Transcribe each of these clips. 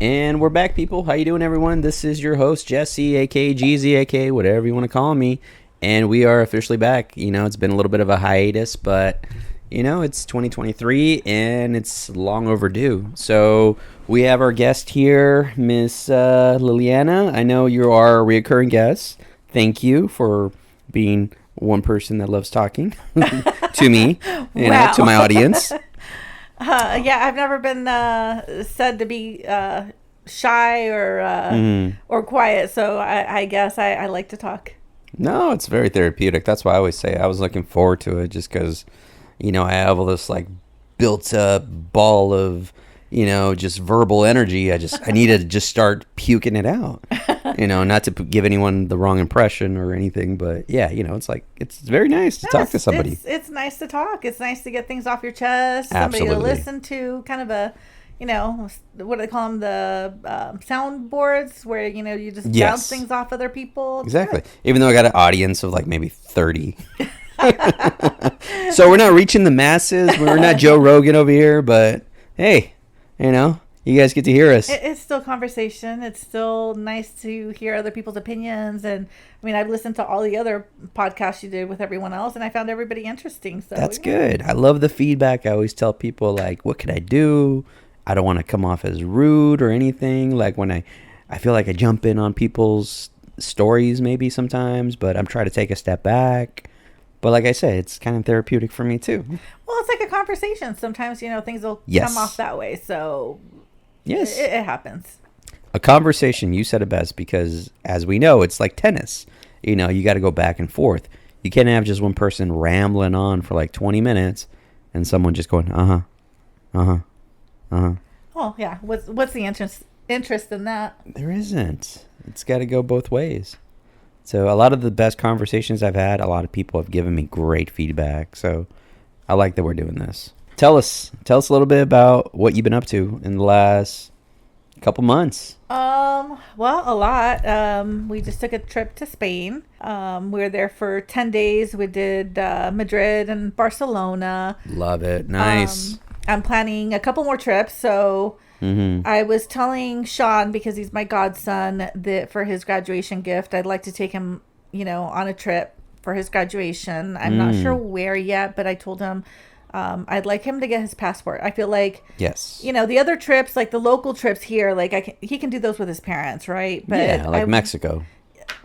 And we're back, people. How you doing, everyone? This is your host, Jesse, aka Jeezy, aka whatever you want to call me. And we are officially back. You know, it's been a little bit of a hiatus, but, you know, it's 2023 and it's long overdue. So we have our guest here, Miss Liliana. I know you are a reoccurring guest. Thank you for being one person that loves talking to me, you know, to my audience. Yeah, I've never been said to be shy or quiet, so I guess I like to talk. No, it's very therapeutic. That's why I always say I was looking forward to it, just because, you know, I have all this like built up ball of, you know, just verbal energy. I need to just start puking it out, you know, not to give anyone the wrong impression or anything, but yeah, you know, it's like, it's very nice to talk to somebody. It's nice to talk. It's nice to get things off your chest. Absolutely. Somebody to listen to, kind of a, you know, what do they call them? The soundboards where, you know, you just bounce things off other people. Exactly. Even though I got an audience of like maybe 30. So we're not reaching the masses. We're not Joe Rogan over here, but hey, you know, you guys get to hear us. It's still conversation. It's still nice to hear other people's opinions. And I mean, I've listened to all the other podcasts you did with everyone else, and I found everybody interesting. So that's good. I love the feedback. I always tell people, like, what could I do? I don't want to come off as rude or anything. Like when I feel like I jump in on people's stories maybe sometimes, but I'm trying to take a step back. But like I said, it's kind of therapeutic for me too. Well, it's like a conversation. Sometimes, you know, things will come off that way. So yes, it happens. A conversation, you said it best, because as we know, it's like tennis. You know, you got to go back and forth. You can't have just one person rambling on for like 20 minutes and someone just going, uh-huh. Well, yeah. What's the interest in that? There isn't. It's got to go both ways. So a lot of the best conversations I've had, a lot of people have given me great feedback. So I like that we're doing this. Tell us a little bit about what you've been up to in the last couple months. Well, a lot. We just took a trip to Spain. We were there for 10 days. We did Madrid and Barcelona. Love it. Nice. I'm planning a couple more trips. So I was telling Sean, because he's my godson, that for his graduation gift, I'd like to take him, you know, on a trip for his graduation. I'm not sure where yet, but I told him I'd like him to get his passport. I feel like, you know, the other trips, like the local trips here, like he can do those with his parents, right? But yeah, like Mexico.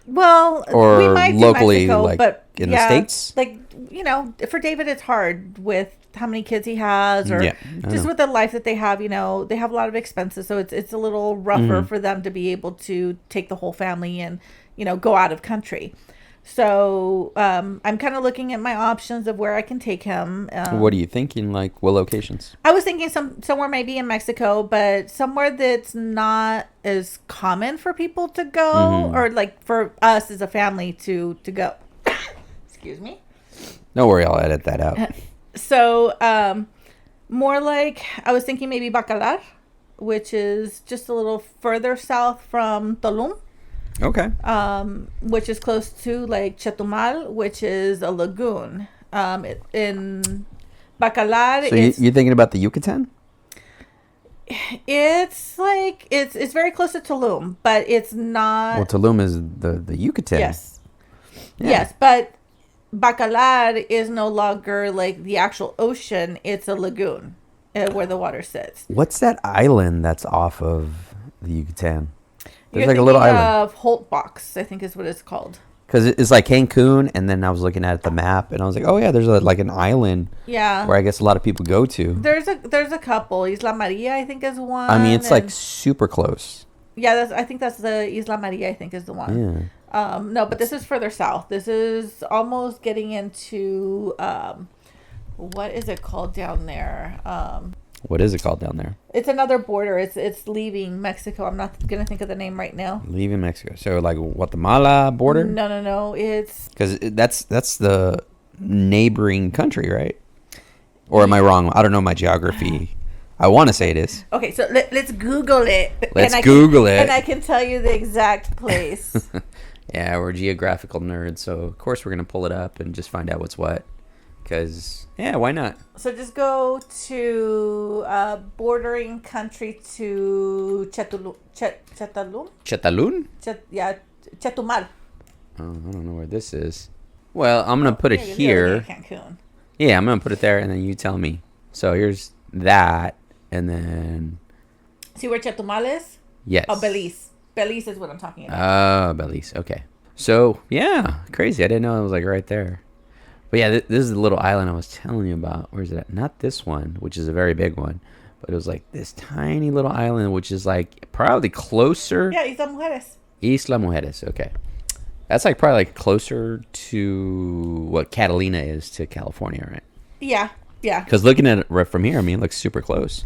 Well, or we might locally, do Mexico, like but in the States. Like, you know, for David, it's hard with how many kids he has, or just with the life that they have. You know, they have a lot of expenses, so it's a little rougher for them to be able to take the whole family and, you know, go out of country. So I'm kind of looking at my options of where I can take him. What are you thinking? Like, what locations? I was thinking somewhere maybe in Mexico, but somewhere that's not as common for people to go, or like for us as a family to go. Excuse me. Don't worry, I'll edit that out. So more like, I was thinking maybe Bacalar, which is just a little further south from Tulum. Okay. Which is close to like Chetumal, which is a lagoon. In Bacalar, so you're thinking about the Yucatan? It's like it's very close to Tulum, but it's not. Well, Tulum is the Yucatan. Yes. Yeah. Yes, but Bacalar is no longer like the actual ocean; it's a lagoon where the water sits. What's that island that's off of the Yucatan? There's You're like a little island. Of Holtbox, I think is what it's called. Because it's like Cancun, and then I was looking at the map, and I was like, oh yeah, there's like an island. Yeah. Where I guess a lot of people go to. There's a couple. Isla Maria, I think, is one. I mean, it's like super close. Yeah, I think that's the Isla Maria. I think is the one. Yeah. No, but this is further south. This is almost getting into what is it called down there? What is it called down there? It's another border. It's leaving Mexico. I'm not gonna think of the name right now. Leaving Mexico. So like Guatemala border? No. It's because that's the neighboring country, right? Or am I wrong? I don't know my geography. I want to say it is. Okay, so let's Google it. Let's Google it, and I can tell you the exact place. Yeah, we're geographical nerds, so of course we're gonna pull it up and just find out what's what. Because, yeah, why not? So just go to bordering country to Chetalum. Chetalun? Chetumal. Oh, I don't know where this is. Well, I'm going to put it You're here. Cancun. Yeah, I'm going to put it there, and then you tell me. So here's that, and then... See where Chetumal is? Yes. Oh, Belize. Belize is what I'm talking about. Oh, Belize. Okay. So, yeah, crazy. I didn't know it was, like, right there. But, yeah, this is the little island I was telling you about. Where is it at? Not this one, which is a very big one. But it was, like, this tiny little island, which is, like, probably closer... Yeah, Isla Mujeres. Isla Mujeres, okay. That's, like, probably, like, closer to what Catalina is to California, right? Yeah. Because looking at it right from here, I mean, it looks super close.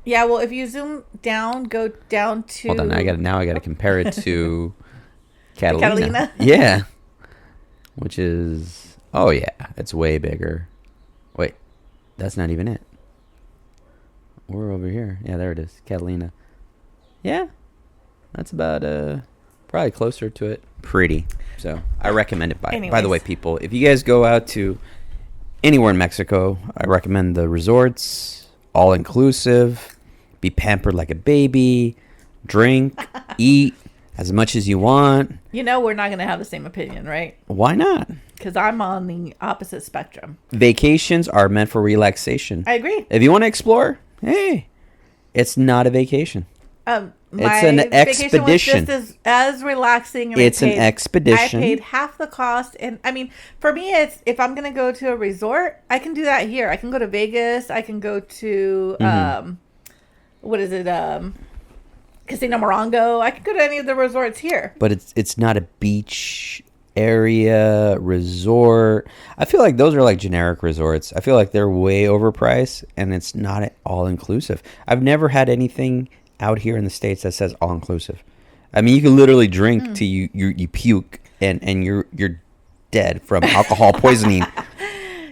Yeah, well, if you zoom down, go down to... Hold on, I got to compare it to Catalina. Catalina? Yeah. Which is... Oh, yeah. It's way bigger. Wait. That's not even it. We're over here. Yeah, there it is. Catalina. Yeah. That's about... probably closer to it. Pretty. So, I recommend it. By the way, people, if you guys go out to anywhere in Mexico, I recommend the resorts. All-inclusive. Be pampered like a baby. Drink. Eat as much as you want. You know we're not going to have the same opinion, right? Why not? Because I'm on the opposite spectrum. Vacations are meant for relaxation. I agree. If you want to explore, hey, it's not a vacation. It's an expedition. Just as relaxing. And it's an expedition. I paid half the cost. And I mean, for me, it's if I'm going to go to a resort, I can do that here. I can go to Vegas. I can go to, what is it? Casino Morongo. I can go to any of the resorts here. But it's not a beach area resort. I feel like those are like generic resorts. I feel like they're way overpriced and it's not all inclusive. I've never had anything out here in the States that says all inclusive. I mean, you can literally drink till you puke and you're dead from alcohol poisoning.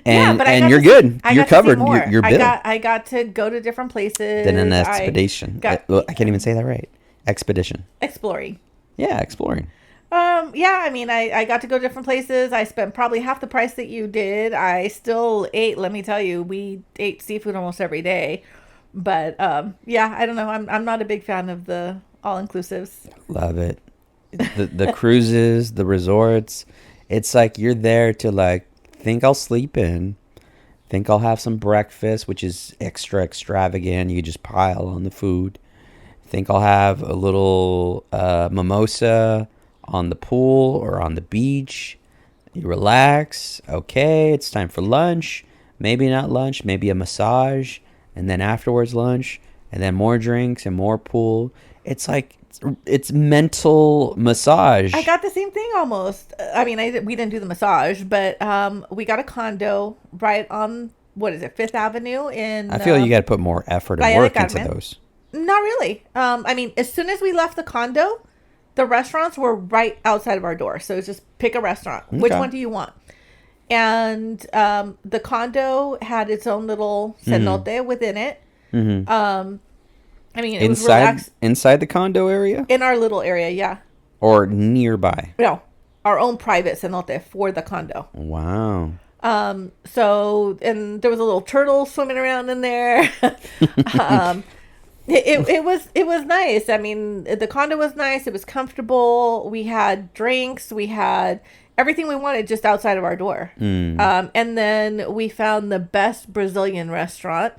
And you're good. You're covered. You're built. I got to go to different places. Then an expedition. I can't even say that right. Expedition. Exploring. Yeah, exploring. Yeah, I mean, I got to go to different places. I spent probably half the price that you did. I still ate, let me tell you, we ate seafood almost every day. But, yeah, I don't know. I'm not a big fan of the all-inclusives. Love it. The cruises, the resorts. It's like you're there to, like, think I'll sleep in. Think I'll have some breakfast, which is extra extravagant. You just pile on the food. Think I'll have a little mimosa on the pool or on the beach. You relax. Okay, it's time for lunch. Maybe not lunch, maybe a massage. And then afterwards lunch. And then more drinks and more pool. It's like, it's mental massage. I got the same thing almost. I mean, we didn't do the massage, but we got a condo right on, what is it, 5th Avenue in... I feel you got to put more effort and work into those. Not really. I mean, as soon as we left the condo, the restaurants were right outside of our door. So it's just pick a restaurant. Okay. Which one do you want? And the condo had its own little cenote within it. Mm-hmm. I mean, it was relaxed. Inside the condo area? In our little area, yeah. Or nearby? No. Our own private cenote for the condo. Wow. So, and there was a little turtle swimming around in there. It was nice. I mean, the condo was nice. It was comfortable. We had drinks. We had everything we wanted just outside of our door. And then we found the best Brazilian restaurant.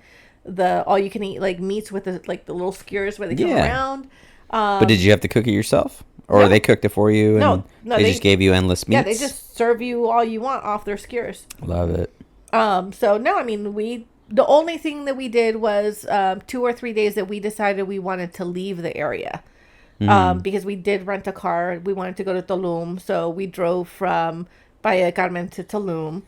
The all you can eat like meats with the little skewers where they come around. But did you have to cook it yourself, or they cooked it for you? And no, they just gave you endless meats. Yeah, they just serve you all you want off their skewers. Love it. So no, I mean the only thing that we did was 2 or 3 days that we decided we wanted to leave the area. Because we did rent a car. We wanted to go to Tulum, so we drove from Bahia del Carmen to Tulum.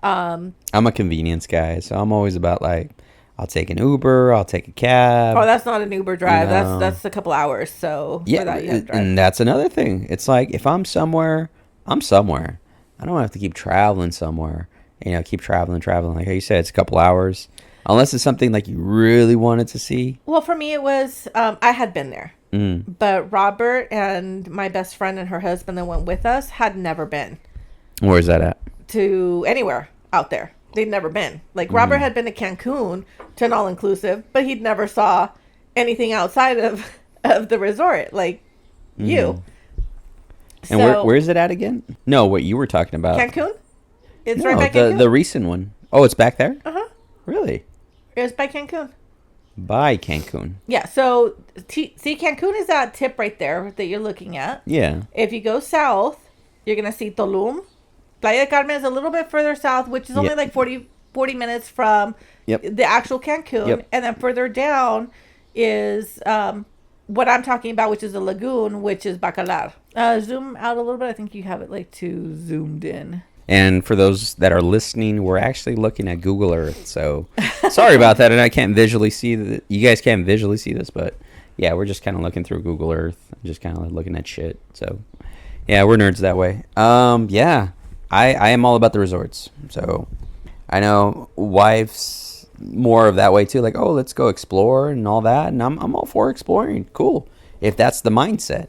I'm a convenience guy, so I'm always about like, I'll take an Uber, I'll take a cab. Oh, that's not an Uber drive. You know. That's a couple hours. So yeah, for that, you have to drive. And that's another thing. It's like if I'm somewhere, I'm somewhere. I don't have to keep traveling somewhere. You know, keep traveling. Like how you said, it's a couple hours. Unless it's something like you really wanted to see. Well, for me, it was, I had been there. But Robert and my best friend and her husband that went with us had never been. Where is that at? To anywhere out there. they'd never been. Like Robert had been to Cancun to an all-inclusive, but he'd never saw anything outside of the resort, like you. And where is it at again? No, what you were talking about. Cancun? It's No, right by Cancun. the recent one. Oh, it's back there? Uh-huh. Really? It's by Cancun. By Cancun. Yeah, so see, Cancun is that tip right there that you're looking at. Yeah. If you go south, you're going to see Tulum. Playa del Carmen is a little bit further south, which is only like 40 minutes from the actual Cancun. Yep. And then further down is what I'm talking about, which is a lagoon, which is Bacalar. Zoom out a little bit. I think you have it like too zoomed in. And for those that are listening, we're actually looking at Google Earth. So sorry about that. And I can't visually see that. You guys can't visually see this, but yeah, we're just kind of looking through Google Earth, just kind of looking at shit. So yeah, we're nerds that way. Yeah, I am all about the resorts. So I know wife's more of that way too. Like, oh, let's go explore and all that. And I'm all for exploring. Cool. If that's the mindset.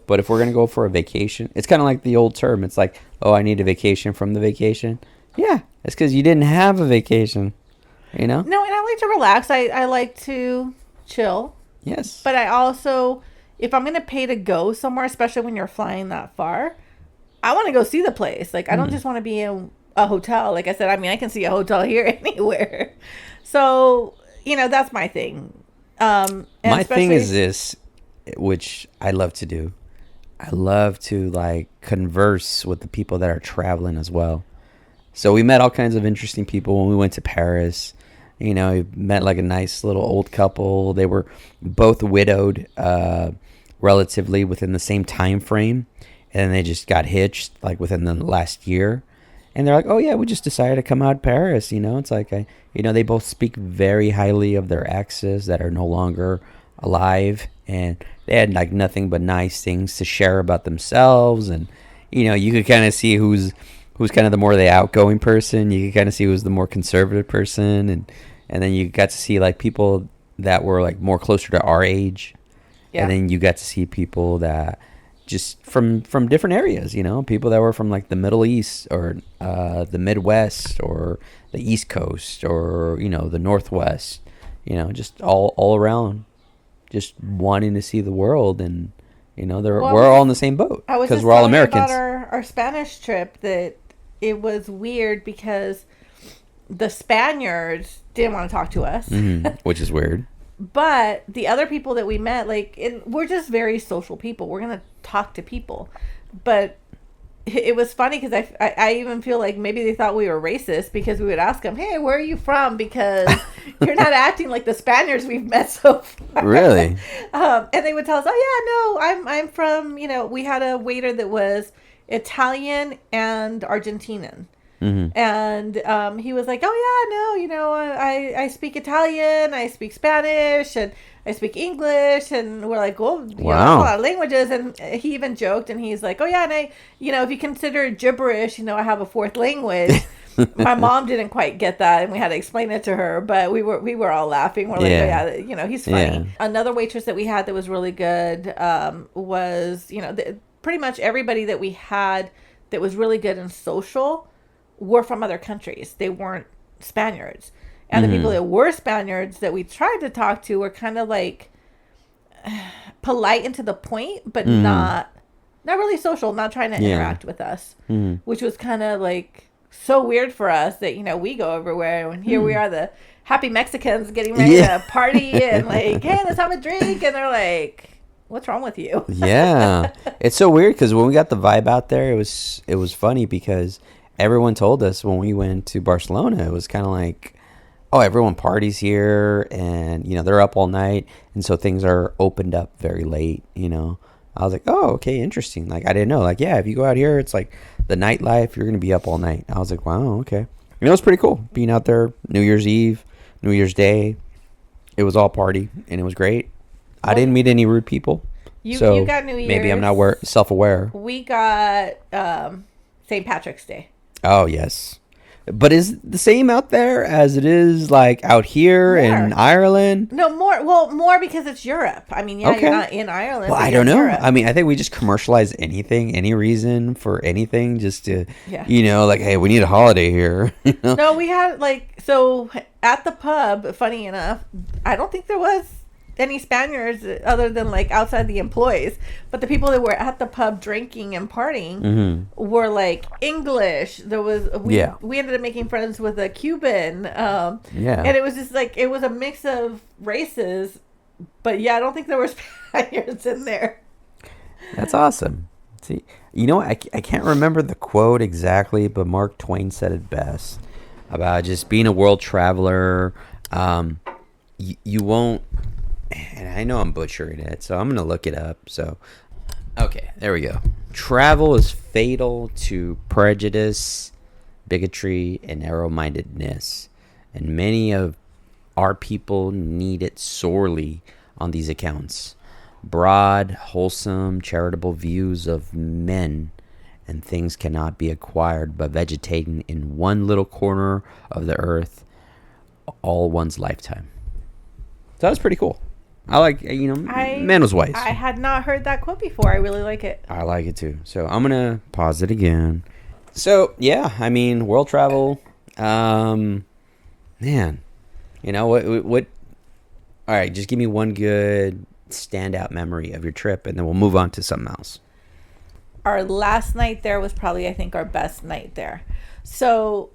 But if we're going to go for a vacation, it's kind of like the old term. It's like, oh, I need a vacation from the vacation. Yeah, it's because you didn't have a vacation, you know? No, and I like to relax. I like to chill. Yes. But I also, if I'm going to pay to go somewhere, especially when you're flying that far, I want to go see the place. Like, I don't just want to be in a hotel. Like I said, I mean, I can see a hotel here anywhere. So, you know, that's my thing. My thing is this, which I love to do. I love to like converse with the people that are traveling as well. So we met all kinds of interesting people when we went to Paris. You know, we met like a nice little old couple. They were both widowed relatively within the same time frame. And then they just got hitched like within the last year. And they're like, oh, yeah, we just decided to come out to Paris. You know, it's like, they both speak very highly of their exes that are no longer alive. And they had like nothing but nice things to share about themselves. And, you know, you could kind of see who's kind of the more the outgoing person. You could kind of see who's the more conservative person. And then you got to see like people that were like more closer to our age. Yeah. And then you got to see people that just from different areas, you know, people that were from like the Middle East or the Midwest or the East Coast or, you know, the Northwest, you know, just all around, just wanting to see the world. And, you know, we're all in the same boat because we're all Americans. About our Spanish trip, that it was weird because the Spaniards didn't want to talk to us, which is weird. But the other people that we met, like, we're just very social people. We're going to talk to people. But it was funny because I even feel like maybe they thought we were racist because we would ask them, hey, where are you from? Because you're not acting like the Spaniards we've met so far. Really? And they would tell us, oh, yeah, no, I'm from, you know, we had a waiter that was Italian and Argentinian. And he was like, oh, yeah, no, you know, I speak Italian, I speak Spanish, and I speak English. And we're like, well, you know, that's a lot of languages. And he even joked, and he's like, oh, yeah, and I, you know, if you consider gibberish, you know, I have a fourth language. My mom didn't quite get that, and we had to explain it to her, but we were all laughing. We're like, oh, yeah, you know, he's funny. Yeah. Another waitress that we had that was really good was, you know, pretty much everybody that we had that was really good and social were from other countries. They weren't Spaniards. And the people that were Spaniards that we tried to talk to were kind of like polite and to the point, but not really social, not trying to interact with us, which was kind of like so weird for us that, you know, we go everywhere and here we are, the happy Mexicans getting ready to party and like, hey, let's have a drink. And they're like, what's wrong with you? Yeah. It's so weird because when we got the vibe out there, it was funny because everyone told us when we went to Barcelona, it was kind of like, oh, everyone parties here and, you know, they're up all night. And so things are opened up very late, you know. I was like, oh, okay, interesting. Like, I didn't know. Like, yeah, if you go out here, it's like the nightlife, you're going to be up all night. I was like, wow, okay. You know, it was pretty cool being out there New Year's Eve, New Year's Day. It was all party and it was great. I didn't meet any rude people. You got New Year's. Maybe I'm not self-aware. We got St. Patrick's Day. Oh, yes. But is it the same out there as it is like out here in More. Ireland? No, more. Well, more because it's Europe. I mean, yeah, you're Okay. not in Ireland. Well, But I you're don't in know. Europe. I mean, I think we just commercialize anything, any reason for anything, just to, Yeah. like, hey, we need a holiday here. No, we had so at the pub. Funny enough, I don't think there was any Spaniards other than like outside the employees, but the people that were at the pub drinking and partying were like English. There was we ended up making friends with a Cuban, and it was just like it was a mix of races. But yeah, I don't think there were Spaniards in there. That's awesome. See, I can't remember the quote exactly, but Mark Twain said it best about just being a world traveler. You won't, and I know I'm butchering it, so I'm going to look it up. So, okay, there we go. Travel is fatal to prejudice, bigotry, and narrow-mindedness, and many of our people need it sorely on these accounts. Broad, wholesome, charitable views of men and things cannot be acquired by vegetating in one little corner of the earth all one's lifetime. So that was pretty cool. I like, man was wise. I had not heard that quote before. I really like it. I like it too. So I'm going to pause it again. So, yeah, I mean, world travel, man, what, all right, just give me one good standout memory of your trip, and then we'll move on to something else. Our last night there was probably, I think, our best night there. So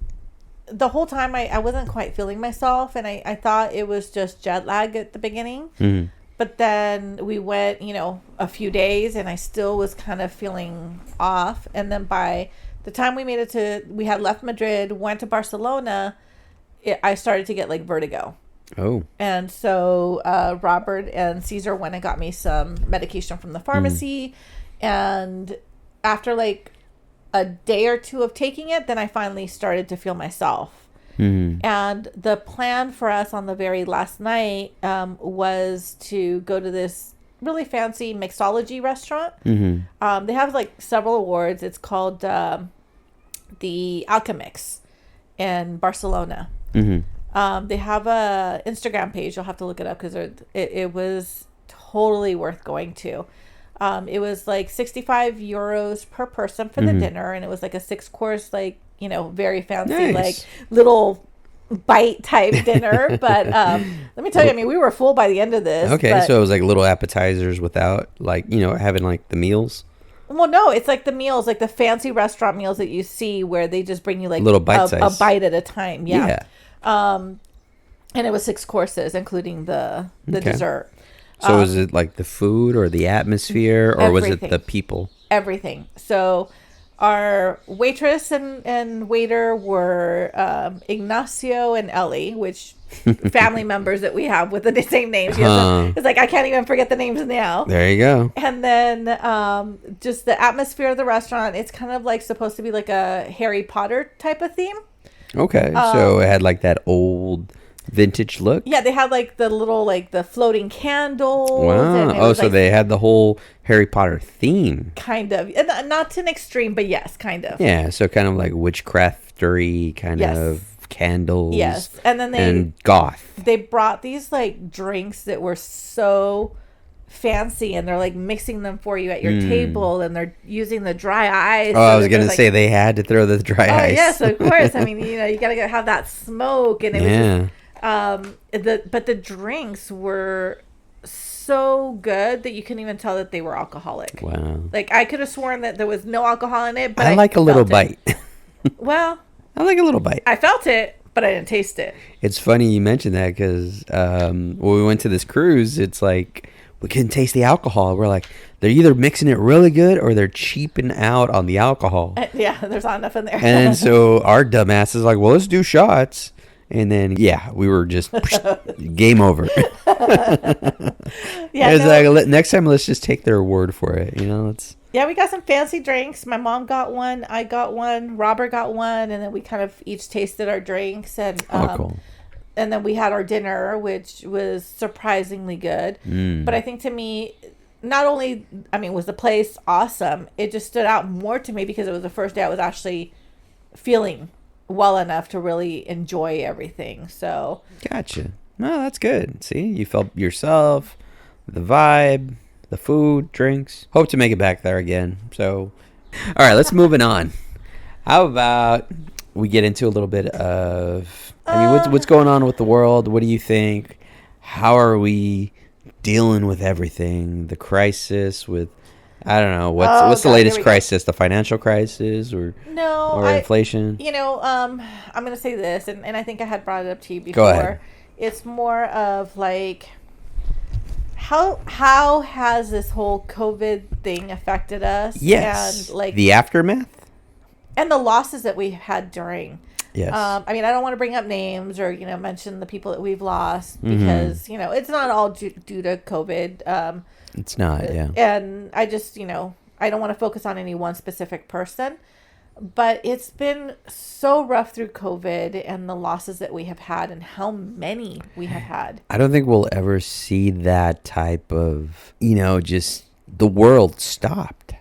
the whole time I wasn't quite feeling myself, and I thought it was just jet lag at the beginning. Mm-hmm. But then we went, a few days, and I still was kind of feeling off. And then by the time we had left Madrid, went to Barcelona, I started to get like vertigo. Oh. And so Robert and Caesar went and got me some medication from the pharmacy. And after like a day or two of taking it, then I finally started to feel myself. And the plan for us on the very last night was to go to this really fancy mixology restaurant. They have like several awards. It's called the Alchemix in Barcelona. They have a Instagram page. You'll have to look it up because it was totally worth going to. It was like 65 euros per person for the dinner, and it was like a 6-course, like, very fancy, like little bite type dinner. But let me tell you, I mean, we were full by the end of this. Okay, so it was like little appetizers without, like, having like the meals. Well, no, it's like the meals, like the fancy restaurant meals that you see where they just bring you like little bite size. A bite at a time. Yeah. And it was 6 courses, including the dessert. So was it like the food or the atmosphere, or was it the people? Everything. So our waitress and waiter were Ignacio and Ellie, which family members that we have with the same names. It's like I can't even forget the names now. There you go. And then just the atmosphere of the restaurant, it's kind of like supposed to be like a Harry Potter type of theme. Okay, so it had like that old vintage look. Yeah, they had like the little like the floating candles. Wow. So they had the whole Harry Potter theme. Kind of. Not to an extreme, but yes, kind of. Yeah, so kind of like witchcraftery kind of candles. Yes. And then goth. They brought these like drinks that were so fancy, and they're like mixing them for you at your table, and they're using the dry ice. Oh, I was gonna say they had to throw the dry ice. Yes, of course. I mean, you gotta have that smoke, and it was just, but the drinks were so good that you couldn't even tell that they were alcoholic. Wow. Like I could have sworn that there was no alcohol in it, but I like a little bite. Well, I like a little bite. I felt it, but I didn't taste it. It's funny you mentioned that because when we went to this cruise, it's like we couldn't taste the alcohol. We're like, they're either mixing it really good or they're cheaping out on the alcohol. Yeah, there's not enough in there. And so our dumbass is like, well, let's do shots. And then, we were just game over. Like, next time, let's just take their word for it. Yeah, we got some fancy drinks. My mom got one. I got one. Robert got one. And then we kind of each tasted our drinks. And cool. And then we had our dinner, which was surprisingly good. But I think to me, not only, was the place awesome, it just stood out more to me because it was the first day I was actually feeling well enough to really enjoy everything. So Gotcha. No, that's good. See, you felt yourself, the vibe, the food, drinks. Hope to make it back there again. So, all right, let's move it on. How about we get into a little bit of, I mean, what's going on with the world? What do you think? How are we dealing with everything? The crisis with, I don't know, what's the God, latest crisis? The financial crisis no, or inflation? I'm going to say this, and I think I had brought it up to you before. Go ahead. It's more of like, how has this whole COVID thing affected us? Yes. And like the aftermath? And the losses that we had during. Yes. I mean, I don't want to bring up names or, mention the people that we've lost because, it's not all due to COVID. It's not, yeah. And I just, I don't want to focus on any one specific person. But it's been so rough through COVID and the losses that we have had and how many we have had. I don't think we'll ever see that type of, just the world stopped.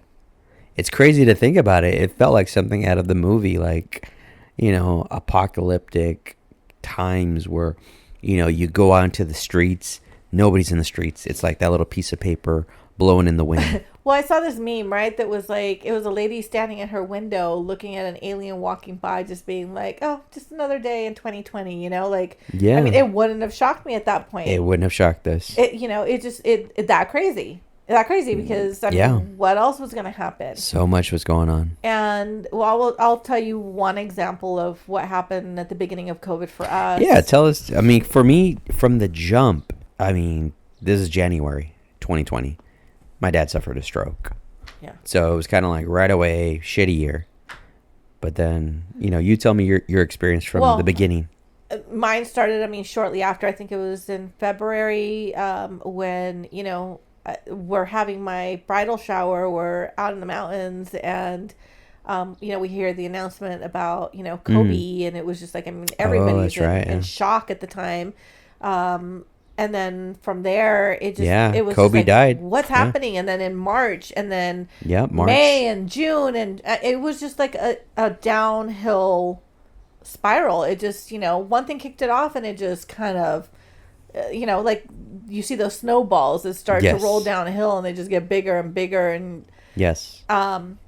It's crazy to think about it. It felt like something out of the movie, like, apocalyptic times where, you go out into the streets, nobody's in the streets. It's like that little piece of paper blowing in the wind. Well, I saw this meme, right? That was like, it was a lady standing at her window looking at an alien walking by, just being like, oh, just another day in 2020, like, yeah. I mean, it wouldn't have shocked me at that point. It wouldn't have shocked us. It that crazy. That crazy because, I mean, what else was going to happen? So much was going on. And, well, I'll tell you one example of what happened at the beginning of COVID for us. Yeah, tell us. I mean, for me, from the jump, this is January 2020. My dad suffered a stroke. Yeah. So it was kind of like right away, shitty year. But then, you tell me your experience from the beginning. Mine started, shortly after. I think it was in February when, we're having my bridal shower. We're out in the mountains and, we hear the announcement about, Kobe. And it was just like, everybody was in shock at the time. And then from there, it was Kobe just like, died. What's happening? And then in March, and then March. May and June, and it was just like a downhill spiral. It just, one thing kicked it off, and it just kind of, like you see those snowballs that start to roll downhill, and they just get bigger and bigger, and yes. And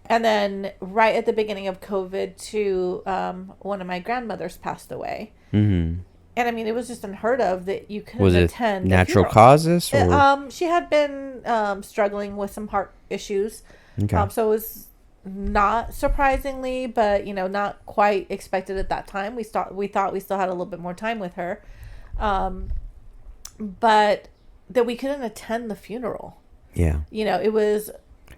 then right at the beginning of COVID, too, one of my grandmothers passed away. Mm-hmm. And it was just unheard of that you couldn't attend. Was it natural causes? Or? She had been struggling with some heart issues. Okay. So it was not surprisingly, but not quite expected at that time. We thought we still had a little bit more time with her, but that we couldn't attend the funeral. Yeah. It was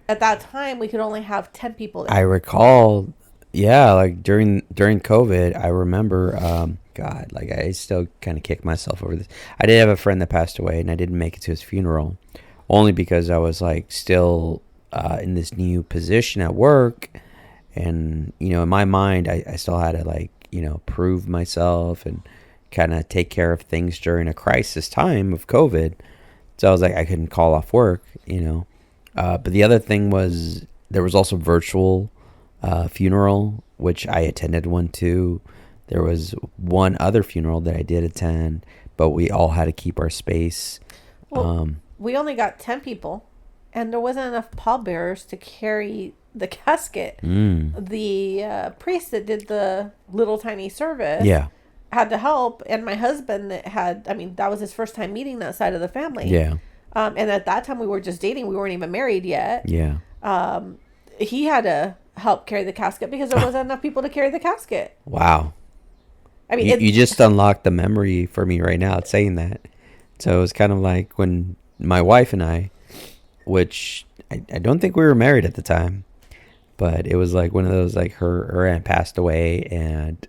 at that time we could only have 10 people there. I recall. Yeah, like during COVID, I remember. God, like I still kind of kick myself over this. I did have a friend that passed away, and I didn't make it to his funeral, only because I was like still in this new position at work, and in my mind, I still had to prove myself and kind of take care of things during a crisis time of COVID. So I was like, I couldn't call off work, But the other thing was there was also virtual funeral, which I attended one too. There was one other funeral that I did attend, but we all had to keep our space. Well, we only got 10 people, and there wasn't enough pallbearers to carry the casket. The priest that did the little tiny service had to help, and my husband that was his first time meeting that side of the family. Yeah. And at that time we were just dating. We weren't even married yet. Yeah. He had to help carry the casket because there wasn't enough people to carry the casket. Wow. You just unlocked the memory for me right now saying that. So it was kind of like when my wife and I, which I don't think we were married at the time, but it was like one of those, like her aunt passed away, and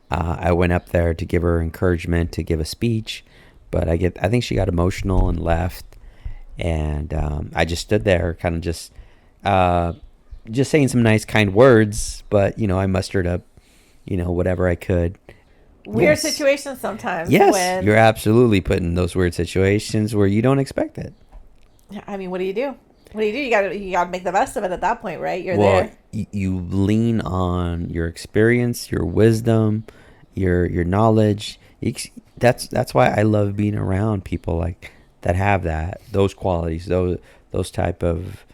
I went up there to give her encouragement, to give a speech, but I think she got emotional and left, and I just stood there kind of just saying some nice kind words, but I mustered up whatever I could. Weird situations sometimes. Yes, you're absolutely put in those weird situations where you don't expect it. What do you do? What do? You gotta make the best of it at that point, right? You're Well, there. you lean on your experience, your wisdom, your knowledge. That's why I love being around people like that have those qualities, those type of,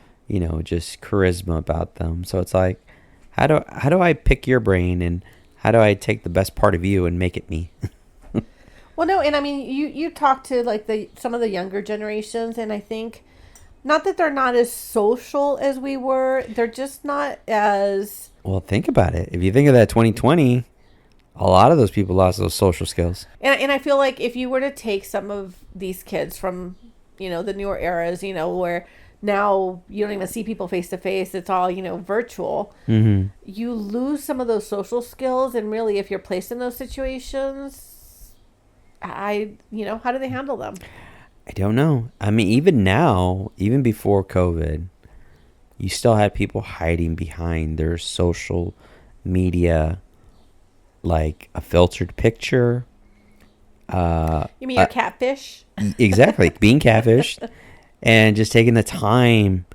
just charisma about them. So it's like, how do I pick your brain, and how do I take the best part of you and make it me? Well, no, and I mean, you talk to like some of the younger generations, and I think not that they're not as social as we were, they're just not as. Well, think about it. If you think of that 2020, a lot of those people lost those social skills. And I feel like if you were to take some of these kids from, the newer eras, where now you don't even see people face to face, it's all, virtual. Mm-hmm. You lose some of those social skills, and really, if you're placed in those situations, how do they handle them? I don't know. I mean, even now, even before COVID, you still had people hiding behind their social media, like a filtered picture. You mean your catfish? Exactly. Being catfished and just taking the time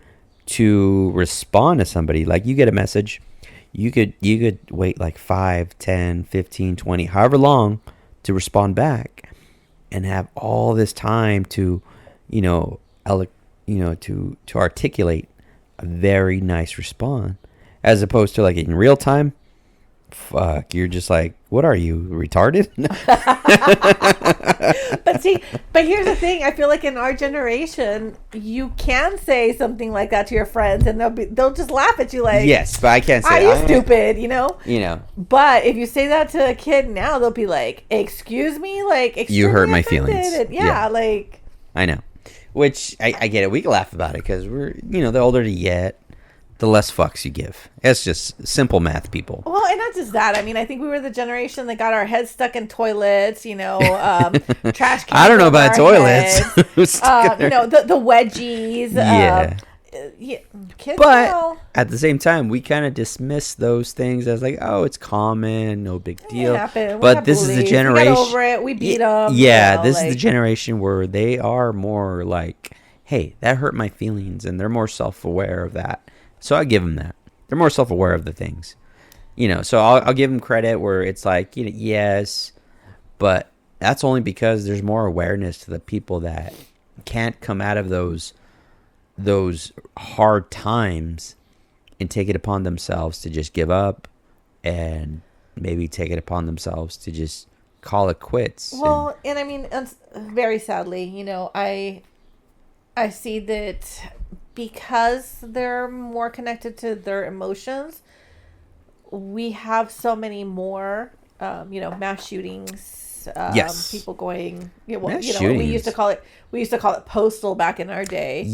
to respond to somebody. Like, you get a message, you could wait like 5, 10, 15, 20, however long to respond back, and have all this time to, to articulate a very nice response, as opposed to like in real time. Fuck, you're just like, what are you, retarded? But here's the thing. I feel like in our generation, you can say something like that to your friends, and they'll just laugh at you like, yes, but I can't say, "Are you stupid?" But if you say that to a kid now, they'll be like, "Excuse me, like you hurt my offended." feelings. And yeah, like I know. Which I get it. We can laugh about it because we're, the older you get, the less fucks you give. It's just simple math, people. Well, and not just that. I mean, I think we were the generation that got our heads stuck in toilets, trash cans. I don't know about toilets. The wedgies. Yeah. Kids but now. At the same time, we kind of dismiss those things as like, oh, it's common, no big deal. But this is the generation. We got over it. We beat them. Yeah, this is the generation where they are more like, hey, that hurt my feelings, and they're more self-aware of that. So I give them that. They're more self-aware of the things, So I'll give them credit where it's like, yes, but that's only because there's more awareness to the people that can't come out of those hard times and take it upon themselves to just give up, and maybe take it upon themselves to just call it quits. Well, and I mean, very sadly, I see that because they're more connected to their emotions, we have so many more, mass shootings. Yes. People going. Shootings. We used to call it postal back in our day.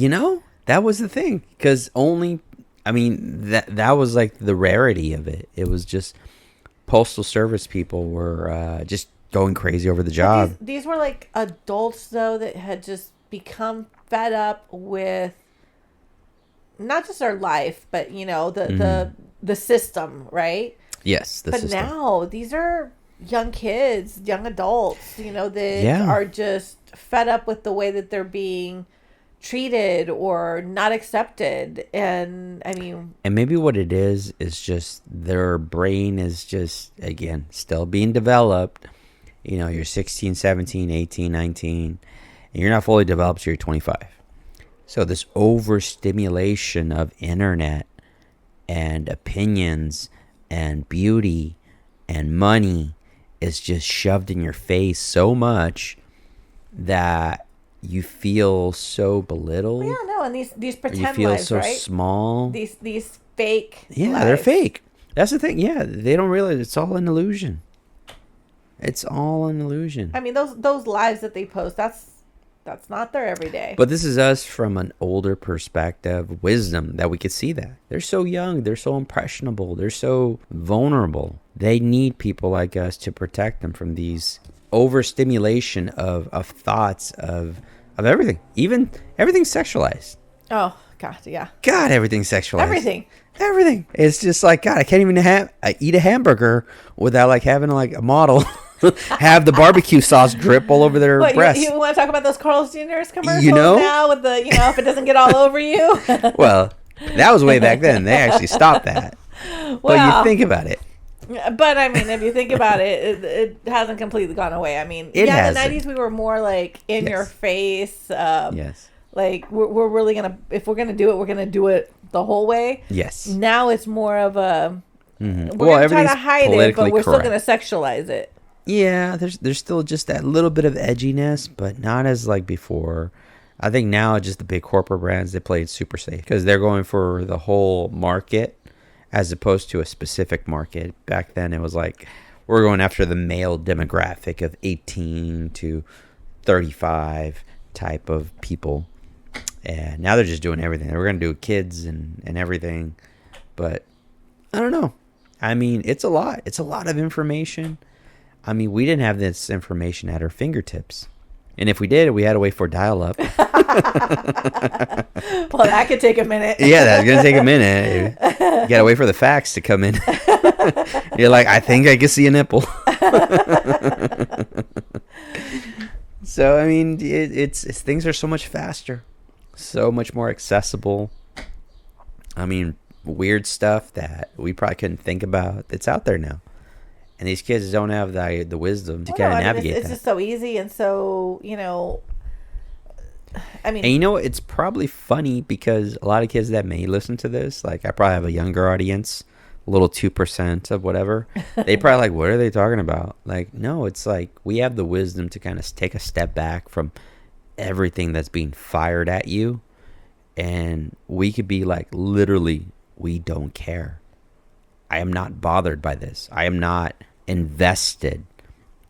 That was the thing, because that was like the rarity of it. It was just postal service people were just going crazy over the job. These were like adults though that had just become fed up with not just our life, but the system, right? Yes, the system. But now these are young kids, young adults, that are just fed up with the way that they're being treated or not accepted. And I mean, and maybe what it is just their brain is just, again, still being developed. You're 16, 17, 18, 19, and you're not fully developed till you're 25. So this overstimulation of internet and opinions and beauty and money is just shoved in your face so much that you feel so belittled. Yeah, no, and these pretend you feel lives, so right? small. These fake. Yeah, lives. they're fake. That's the thing. Yeah, they don't realize it's all an illusion. It's all an illusion. I mean, those lives that they post, that's not their everyday. But this is us from an older perspective, wisdom, that we could see that. They're so young. They're so impressionable. They're so vulnerable. They need people like us to protect them from these overstimulation of thoughts of everything. Even everything's sexualized. Oh, God, yeah. God, everything's sexualized. Everything. It's just like, God, I can't even eat a hamburger without like having like a model have the barbecue sauce drip all over their What, breasts. you want to talk about those Carl's Jr.'s commercials know? now with the, if it doesn't get all over you? Well, that was way back then. They actually stopped that. Well, but you think about it. But I mean, if you think about it, it hasn't completely gone away. I mean, in the 90s we were more like in your face. Yes. Like we're really gonna, if we're gonna do it, we're gonna do it the whole way. Yes. Now it's more of a we're gonna try to hide it, but we're still gonna sexualize it. Yeah, there's still just that little bit of edginess, but not as like before. I think now just the big corporate brands, they play it super safe because they're going for the whole market as opposed to a specific market. Back then it was like we're going after the male demographic of 18 to 35 type of people. And now they're just doing everything. We're going to do kids and everything. But I don't know. I mean, it's a lot. It's a lot of information. I mean, we didn't have this information at our fingertips. And if we did, we had to wait for dial-up. Well, that could take a minute. Yeah, that's going to take a minute. You got to wait for the facts to come in. You're like, I think I can see a nipple. So, I mean, it's things are so much faster. So much more accessible. I mean, weird stuff that we probably couldn't think about. It's out there now. And these kids don't have the wisdom to kind of navigate it's that. just so easy and so, I mean. And it's probably funny because a lot of kids that may listen to this, like I probably have a younger audience, a little 2% of whatever. They probably like, what are they talking about? Like, no, it's like we have the wisdom to kind of take a step back from everything that's being fired at you. And we could be like, literally, we don't care. I am not bothered by this. I am not invested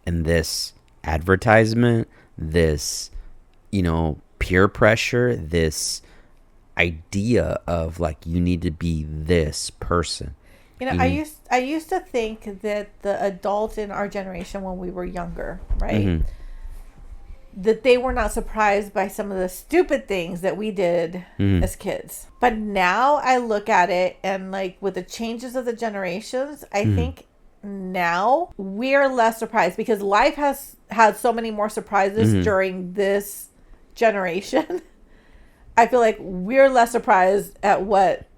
in this advertisement, this, peer pressure, this idea of like, you need to be this person. I used to think that the adults in our generation when we were younger, right? Mm-hmm. That they were not surprised by some of the stupid things that we did as kids. But now I look at it and like with the changes of the generations, I think now we're less surprised because life has had so many more surprises during this generation. I feel like we're less surprised at what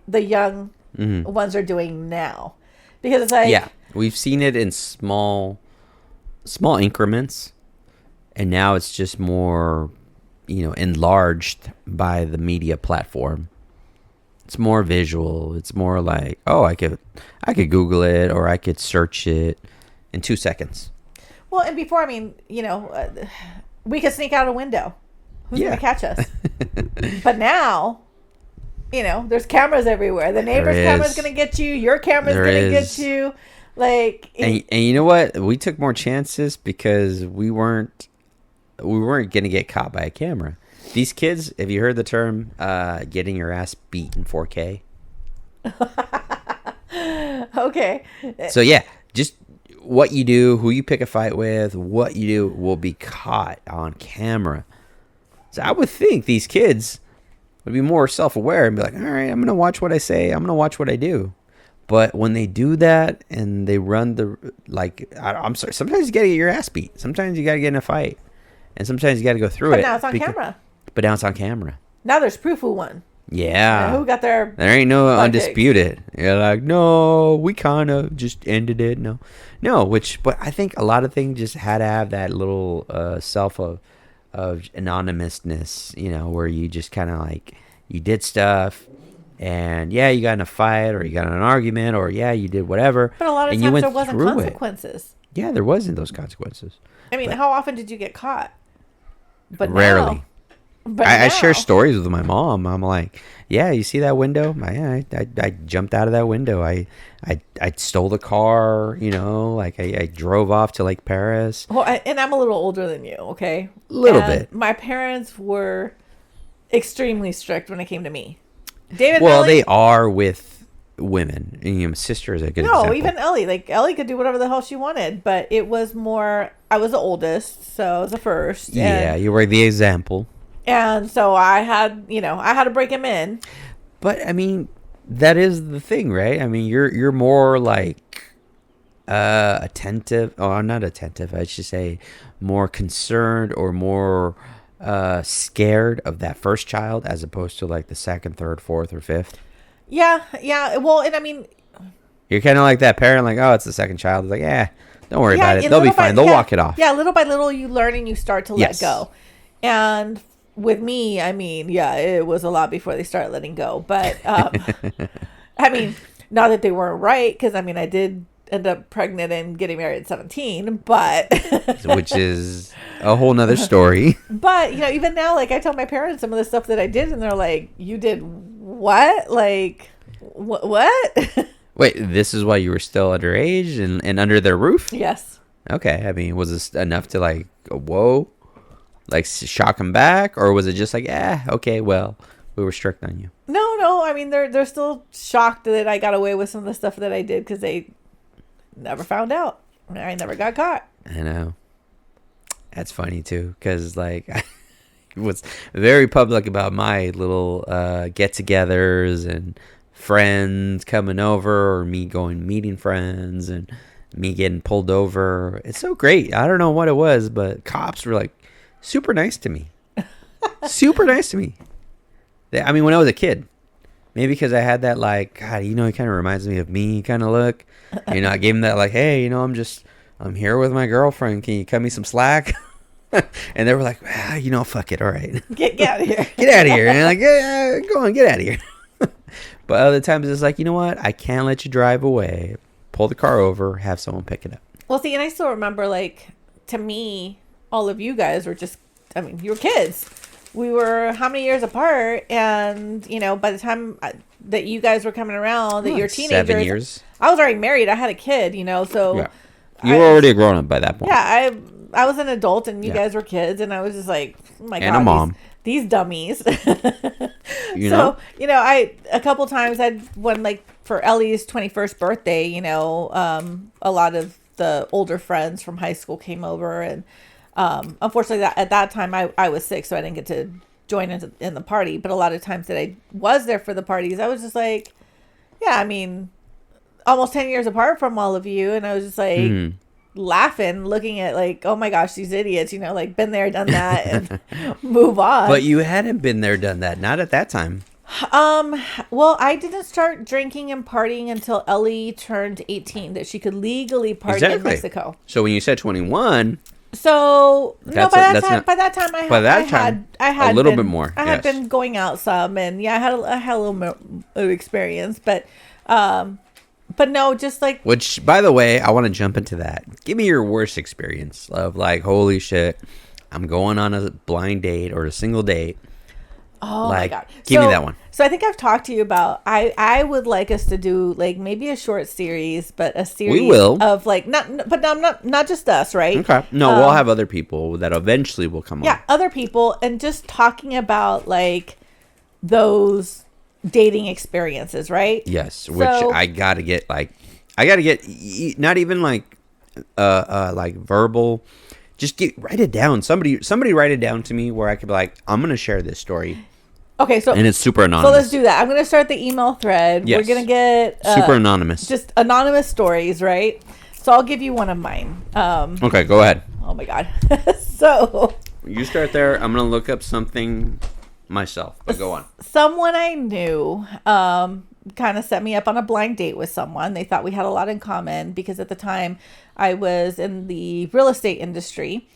the young ones are doing now. Because it's like... Yeah, we've seen it in small increments. And now it's just more, enlarged by the media platform. It's more visual. It's more like, oh, I could Google it or I could search it in 2 seconds. Well, and before, I mean, we could sneak out a window. Who's going to catch us? But now, there's cameras everywhere. The neighbor's camera's going to get you. Your camera's going to get you. Like, and you know what? We took more chances because we weren't going to get caught by a camera. These kids, have you heard the term getting your ass beat in 4K? Okay. So yeah, just what you do, who you pick a fight with, what you do will be caught on camera. So I would think these kids would be more self-aware and be like, all right, I'm going to watch what I say. I'm going to watch what I do. But when they do that and they run I'm sorry, sometimes you got to get your ass beat. Sometimes you got to get in a fight. And sometimes you got to go through it. But now it's on camera. But now it's on camera. Now there's proof who won. Yeah. Who got their... There ain't no undisputed. You're like, no, we kind of just ended it. No, but I think a lot of things just had to have that little self of anonymousness, where you just kind of like, you did stuff. And yeah, you got in a fight or you got in an argument or yeah, you did whatever. But a lot of times there wasn't consequences. Yeah, there wasn't those consequences. I mean, how often did you get caught? But rarely. Now, but I share stories with my mom. I'm like, yeah, you see that window? I jumped out of that window. I stole the car, I drove off to Lake Paris. Well, and I'm a little older than you, okay? Little bit. My parents were extremely strict when it came to me. David well, Ellie, they are with women. And, my sister is a good example. No, even Ellie. Like, Ellie could do whatever the hell she wanted. But it was more... I was the oldest, so I was the first. Yeah, you were the example. And so I had, I had to break him in. But, I mean, that is the thing, right? I mean, you're more like... attentive, or not attentive, I should say more concerned or more scared of that first child as opposed to like the second, third, fourth, or fifth? Yeah. Well, and I mean, You're kind of like that parent, like, oh, it's the second child. It's like, yeah, don't worry yeah, about it. They'll be fine. They'll walk it off. Yeah, little by little you learn and you start to let Yes. go. And with me, I mean, yeah, it was a lot before they started letting go. But I mean, not that they weren't right, because I mean, I did end up pregnant and getting married at 17, but Which is a whole nother story. but you know, even now, like I tell my parents some of the stuff that I did, and they're like, "You did what? Like what?" Wait, this is why you were still underage and under their roof? Yes. Okay, I mean, was this enough to like, whoa, like shock them back, or was it just like, yeah, okay, well, we were strict on you? No. I mean, they're still shocked that I got away with some of the stuff that I did because they never found out. I never got caught. I know. That's funny too, because like I was very public about my little get-togethers and friends coming over, or me going meeting friends and me getting pulled over. It's so great. I don't know what it was, but cops were like super nice to me. Super nice to me. I mean, when I was a kid, maybe because I had that like, God, you know, it kind of reminds me of me kind of look. You know, I gave him that like, hey, you know, I'm here with my girlfriend. Can you cut me some slack? And they were like, you know, fuck it. All right. Get out of here. Get out of here. And I'm like, yeah, go on, get out of here. But other times it's like, you know what? I can't let you drive away. Pull the car over, have someone pick it up. Well, see, and I still remember, like, to me, all of you guys were just, I mean, you were kids. We were how many years apart? And, you know, by the time that you guys were coming around, that you're teenagers. 7 years. I was already married. I had a kid, you know, so. Yeah. You were already a grown up by that point. Yeah, I was an adult and you guys were kids. And I was just like, oh my God. And a mom. These dummies. You know? So, you know, a couple times when like for Ellie's 21st birthday, you know, a lot of the older friends from high school came over, and unfortunately at that time I was sick, so I didn't get to join in the party. But a lot of times that I was there for the parties, I was just like, yeah, I mean, almost 10 years apart from all of you. And I was just like, laughing, looking at like, oh my gosh, these idiots, you know, like been there, done that, and move on. But you hadn't been there, done that. Not at that time. Well, I didn't start drinking and partying until Ellie turned 18, that she could legally party in Mexico. So when you said 21, so no, by that time I had a little bit more. I had been going out some, and yeah, I had a little more experience, but no, just like, which, by the way, I want to jump into that. Give me your worst experience of like, holy shit, I'm going on a blind date or a single date. Oh like, my God. Give me that one. So I think I've talked to you about, I would like us to do like maybe a short series, but a series we will. Of like, not just us, right? Okay. No, we'll have other people that eventually will come on. Yeah, other people, and just talking about like those dating experiences, right? Yes, which I gotta get not even like verbal. Just write it down. Somebody write it down to me where I could be like, I'm gonna share this story. Okay, so and it's super anonymous. So let's do that. I'm gonna start the email thread. Yes. We're gonna get super anonymous, just anonymous stories, right? So I'll give you one of mine. Okay, go ahead. Oh my God. So you start there. I'm gonna look up something myself, but go on. Someone I knew kind of set me up on a blind date with someone. They thought we had a lot in common because at the time I was in the real estate industry,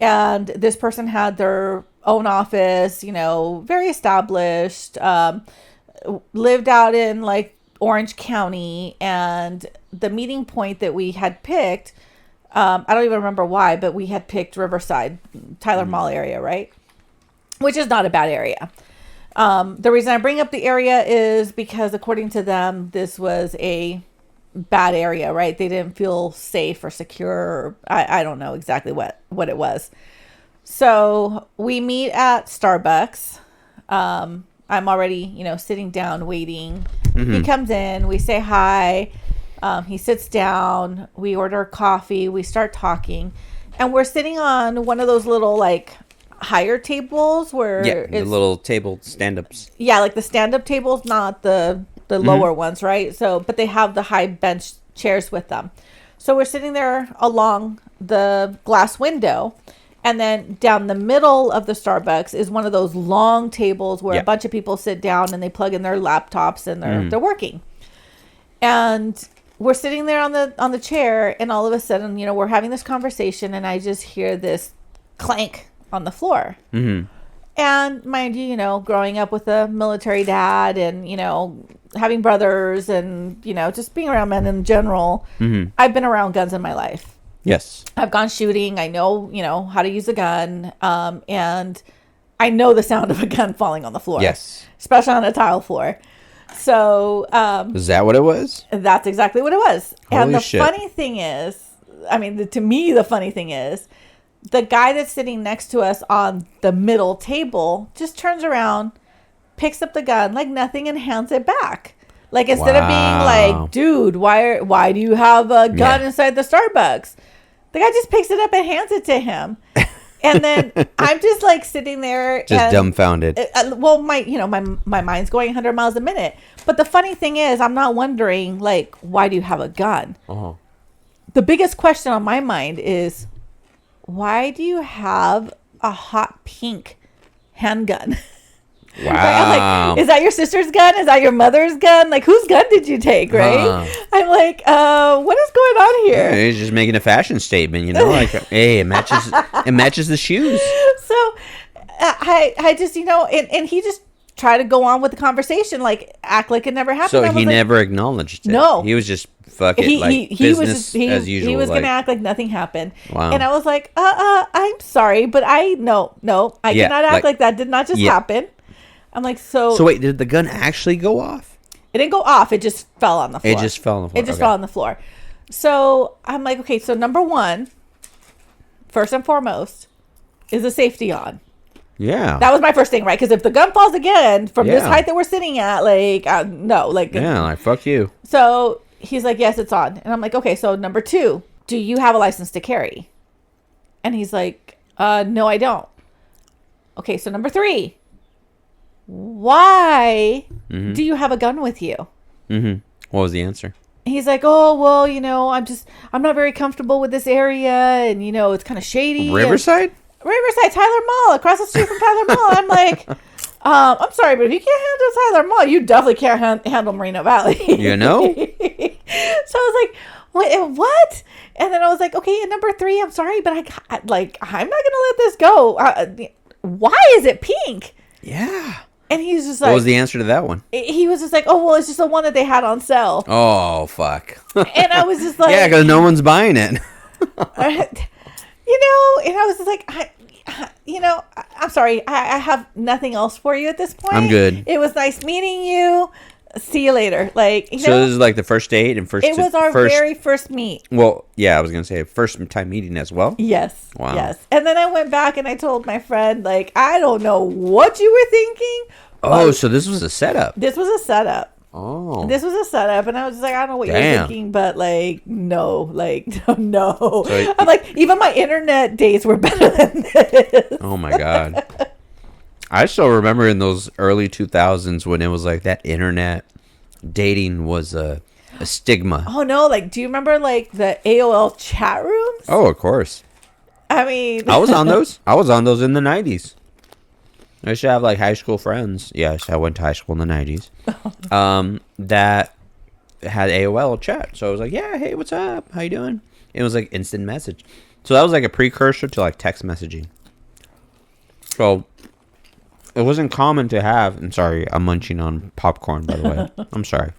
and this person had their own office, you know, very established, lived out in like Orange County, and the meeting point that we had picked, I don't even remember why, but we had picked Riverside, Tyler Mall area, right? Which is not a bad area. The reason I bring up the area is because according to them, this was a bad area, right? They didn't feel safe or secure. Or I don't know exactly what it was. So we meet at Starbucks. I'm already, you know, sitting down waiting. Mm-hmm. He comes in, we say hi. He sits down, we order coffee, we start talking, and we're sitting on one of those little like higher tables where the little table stand-ups. Yeah, like the stand-up tables, not the lower ones, right? So, but they have the high bench chairs with them. So we're sitting there along the glass window. And then down the middle of the Starbucks is one of those long tables where a bunch of people sit down and they plug in their laptops and they're working. And we're sitting there on the chair, and all of a sudden, you know, we're having this conversation, and I just hear this clank on the floor. Mm-hmm. And mind you, you know, growing up with a military dad and, you know, having brothers and, you know, just being around men in general, I've been around guns in my life. Yes. I've gone shooting. I know, you know, how to use a gun. And I know the sound of a gun falling on the floor. Yes. Especially on a tile floor. So. Is that what it was? That's exactly what it was. Holy and the shit. funny thing is, I mean, to me, the funny thing is, the guy that's sitting next to us on the middle table just turns around, picks up the gun like nothing, and hands it back. Like, instead of being like, dude, why do you have a gun inside the Starbucks? The guy just picks it up and hands it to him. And then I'm just like sitting there. Just dumbfounded. Well, my mind's going 100 miles a minute. But the funny thing is, I'm not wondering, like, why do you have a gun? Uh-huh. The biggest question on my mind is, why do you have a hot pink handgun? Wow. I'm like, is that your sister's gun? Is that your mother's gun? Like, whose gun did you take, right? I'm like, what is going on here? Yeah, he's just making a fashion statement, you know, like, hey, it matches the shoes. So I just, you know, and he just tried to go on with the conversation, like, act like it never happened. So he never acknowledged it. No. He was just, fuck it, business as usual. He was going to act like nothing happened. Wow. And I was like, I'm sorry, but I cannot act like that did not just happen. I'm like, so wait, did the gun actually go off? It didn't go off. It just fell on the floor. It just fell on the floor. Fell on the floor. So I'm like, okay, so number one, first and foremost, is the safety on. Yeah. That was my first thing, right? Because if the gun falls again from this height that we're sitting at, like, no. Like, yeah, like, fuck you. So he's like, yes, it's on. And I'm like, okay, so number two, do you have a license to carry? And he's like, no, I don't. Okay, so number three, why do you have a gun with you? Mm-hmm. What was the answer? He's like, oh, well, you know, I'm not very comfortable with this area, and, you know, it's kind of shady. Riverside, Tyler Mall, across the street from Tyler Mall. I'm like, I'm sorry, but if you can't handle Tyler Mall, you definitely can't handle Moreno Valley. You know? So I was like, what? And then I was like, okay, and number three, I'm sorry, but I'm not going to let this go. Why is it pink? Yeah. And he's just like, what was the answer to that one? He was just like, oh, well, it's just the one that they had on sale. Oh, fuck. And I was just like, yeah, because no one's buying it. You know, and I was just like, I'm sorry. I have nothing else for you at this point. I'm good. It was nice meeting you. See you later. Like, you know, so this is like the first date and first. It was our very first meet. Well, yeah, I was gonna say first time meeting as well. Yes. Wow. Yes. And then I went back and I told my friend, like, I don't know what you were thinking. Oh, so this was a setup. This was a setup. Oh. This was a setup, and I was just like, I don't know what you're thinking, but like, no, no. So I'm like, even my internet days were better than this. Oh my God. I still remember in those early 2000s when it was like that internet dating was a stigma. Oh no, like, do you remember like the AOL chat rooms? Oh, of course. I mean, I was on those. I was on those in the 90s. I used to have like high school friends. Yes, I went to high school in the 90s. That had AOL chat. So I was like, yeah, hey, what's up? How you doing? It was like instant message. So that was like a precursor to like text messaging. So it wasn't common to have. I'm sorry, I'm munching on popcorn, by the way. I'm sorry.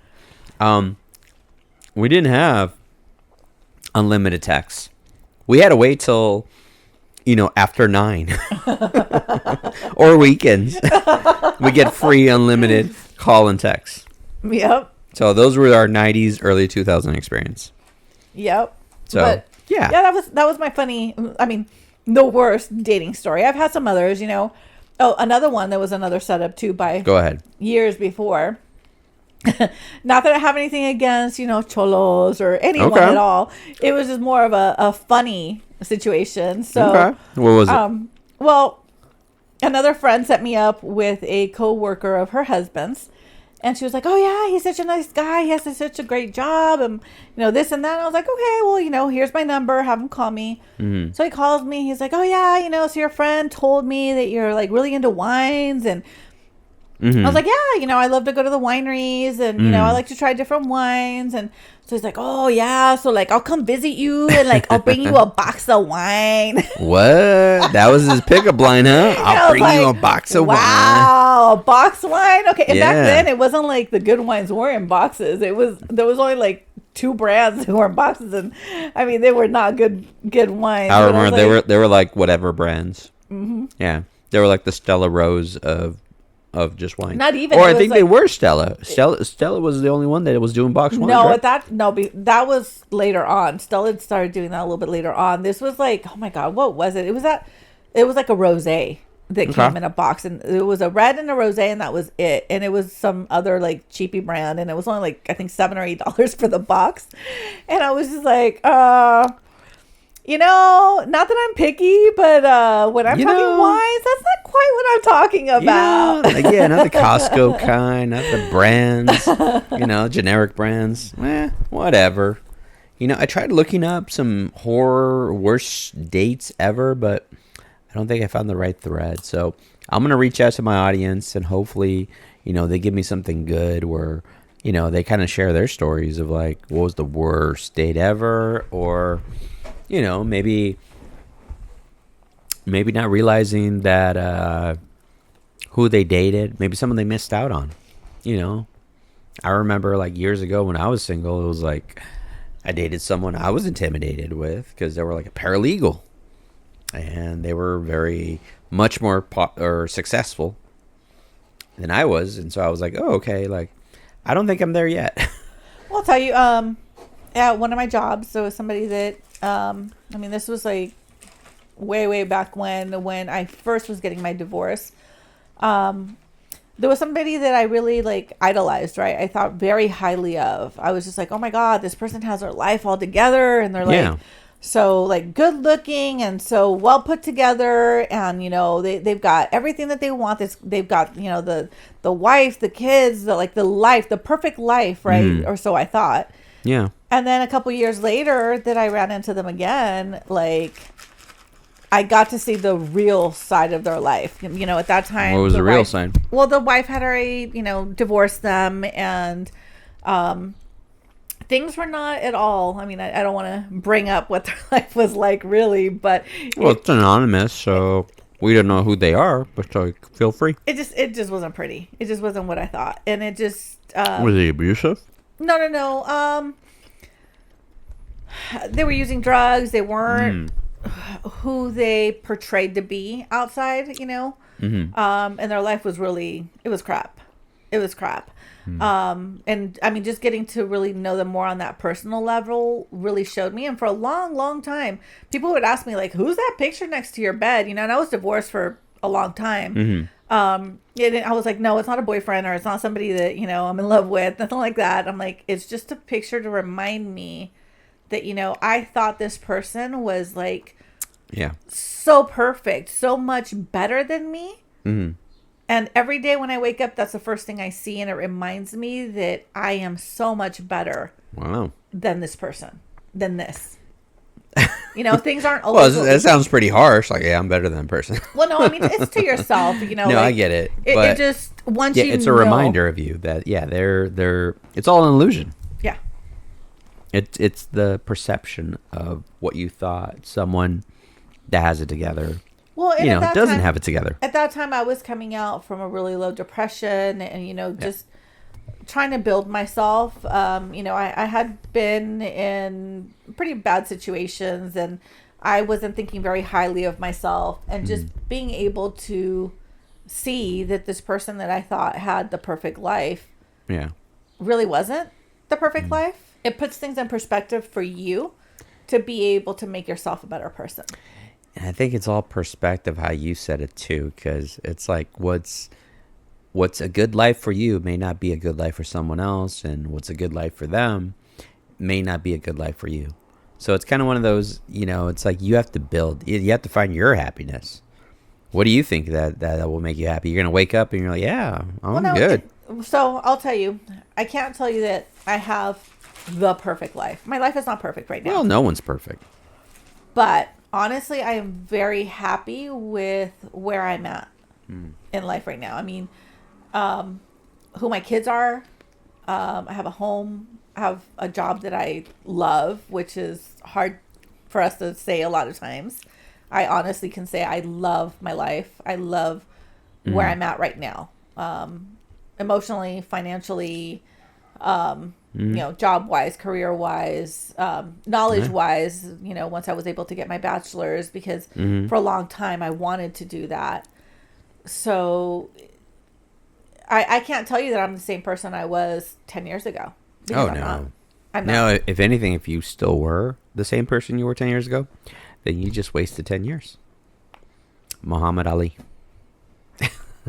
We didn't have unlimited text. We had to wait till, after 9 or weekends. We get free unlimited call and text. Yep. So those were our 90s, early 2000 experience. Yep. So but, yeah, that was my funny. I mean, the worst dating story. I've had some others. Oh, another one that was another setup too. Go ahead. Years before. Not that I have anything against cholos or anyone at all. It was just more of a funny situation. So what was it? Well, another friend set me up with a co-worker of her husband's, And she was like, oh yeah, he's such a nice guy. He has such a great job. And, this and that. And I was like, okay, well, here's my number. Have him call me. So he calls me. He's like, oh yeah, so your friend told me that you're like really into wines. And I was like, yeah, I love to go to the wineries and, I like to try different wines. And so he's like, oh, yeah. So, like, I'll come visit you and, like, I'll bring you a box of wine. What? That was his pickup line, huh? I'll bring you a box of wine. Wow, box wine? Okay. And back then, it wasn't like the good wines were in boxes. There was only, like, 2 brands who were in boxes. And, I mean, they were not good wines. I remember they were, like, whatever brands. Mm-hmm. Yeah. They were, like, the Stella Rose of just wine. Not even. Or I think they were Stella. Stella was the only one that was doing box wine. No, right? that was later on. Stella started doing that a little bit later on. This was like, oh my God, what was it? It was like a rosé that came in a box, and it was a red and a rosé, and that was it. And it was some other like cheapy brand, and it was only like I think $7 or $8 for the box. And I was just like, not that I'm picky, but when I'm talking wines, that's not quite what I'm talking about. Not the Costco kind, not the brands, generic brands. Whatever. I tried looking up some horror worst dates ever, but I don't think I found the right thread. So I'm going to reach out to my audience and hopefully, they give me something good where, they kind of share their stories of like, what was the worst date ever, or maybe not realizing that who they dated, maybe someone they missed out on. I remember like years ago when I was single, it was like I dated someone I was intimidated with because they were like a paralegal, and they were very much more successful than I was, and so I was like, oh, okay, like I don't think I'm there yet. Well, I'll tell you, one of my jobs, so somebody that this was like way back when I first was getting my divorce. There was somebody that I really like idolized, right? I thought very highly of. I was just like, oh my God, this person has their life all together, and they're like so like good looking and so well put together, and they've got everything that they want. They've got the wife, the kids, the perfect life, right? Or so I thought. Yeah. And then a couple years later that I ran into them again, like I got to see the real side of their life. At that time. What was the real side? Well, the wife had already, divorced them, and things were not at all. I mean, I don't want to bring up what their life was like really, but it's anonymous, so we don't know who they are, but so feel free. It just wasn't pretty. It just wasn't what I thought. And it just was he abusive? No. They were using drugs. They weren't who they portrayed to be outside, and their life was really, it was crap. And I mean, just getting to really know them more on that personal level really showed me. And for a long time, people would ask me like, who's that picture next to your bed? And I was divorced for a long time. And I was like, no, it's not a boyfriend, or it's not somebody that, I'm in love with, nothing like that. I'm like, it's just a picture to remind me that, I thought this person was like, so perfect, so much better than me. And every day when I wake up, that's the first thing I see. And it reminds me that I am so much better than this person, than this. Things aren't always. Well, that sounds pretty harsh. Like, I'm better than a person. Well, no, I mean, it's to yourself, No, like, I get it. It just, once you it's a reminder of you that, they're, it's all an illusion. Yeah. It's the perception of what you thought someone that has it together. Well, and doesn't have it together. At that time, I was coming out from a really low depression, and just trying to build myself. I had been in pretty bad situations, and I wasn't thinking very highly of myself. And just being able to see that this person that I thought had the perfect life, really wasn't the perfect life. It puts things in perspective for you to be able to make yourself a better person. And I think it's all perspective how you said it too, because it's like what's a good life for you may not be a good life for someone else, and what's a good life for them may not be a good life for you. So it's kind of one of those, it's like you have to build, you have to find your happiness. What do you think that will make you happy? You're going to wake up and you're like, I'm good. So I'll tell you, I can't tell you that I have the perfect life. My life is not perfect right now. Well, no one's perfect. But honestly, I am very happy with where I'm at in life right now. I mean, who my kids are. I have a home. I have a job that I love, which is hard for us to say a lot of times. I honestly can say I love my life. I love where I'm at right now. Emotionally, financially, job wise, career wise, knowledge wise, once I was able to get my bachelor's, because for a long time I wanted to do that. So I can't tell you that I'm the same person I was 10 years ago. Oh, no. I'm not. If anything, if you still were the same person you were 10 years ago, then you just wasted 10 years. Muhammad Ali.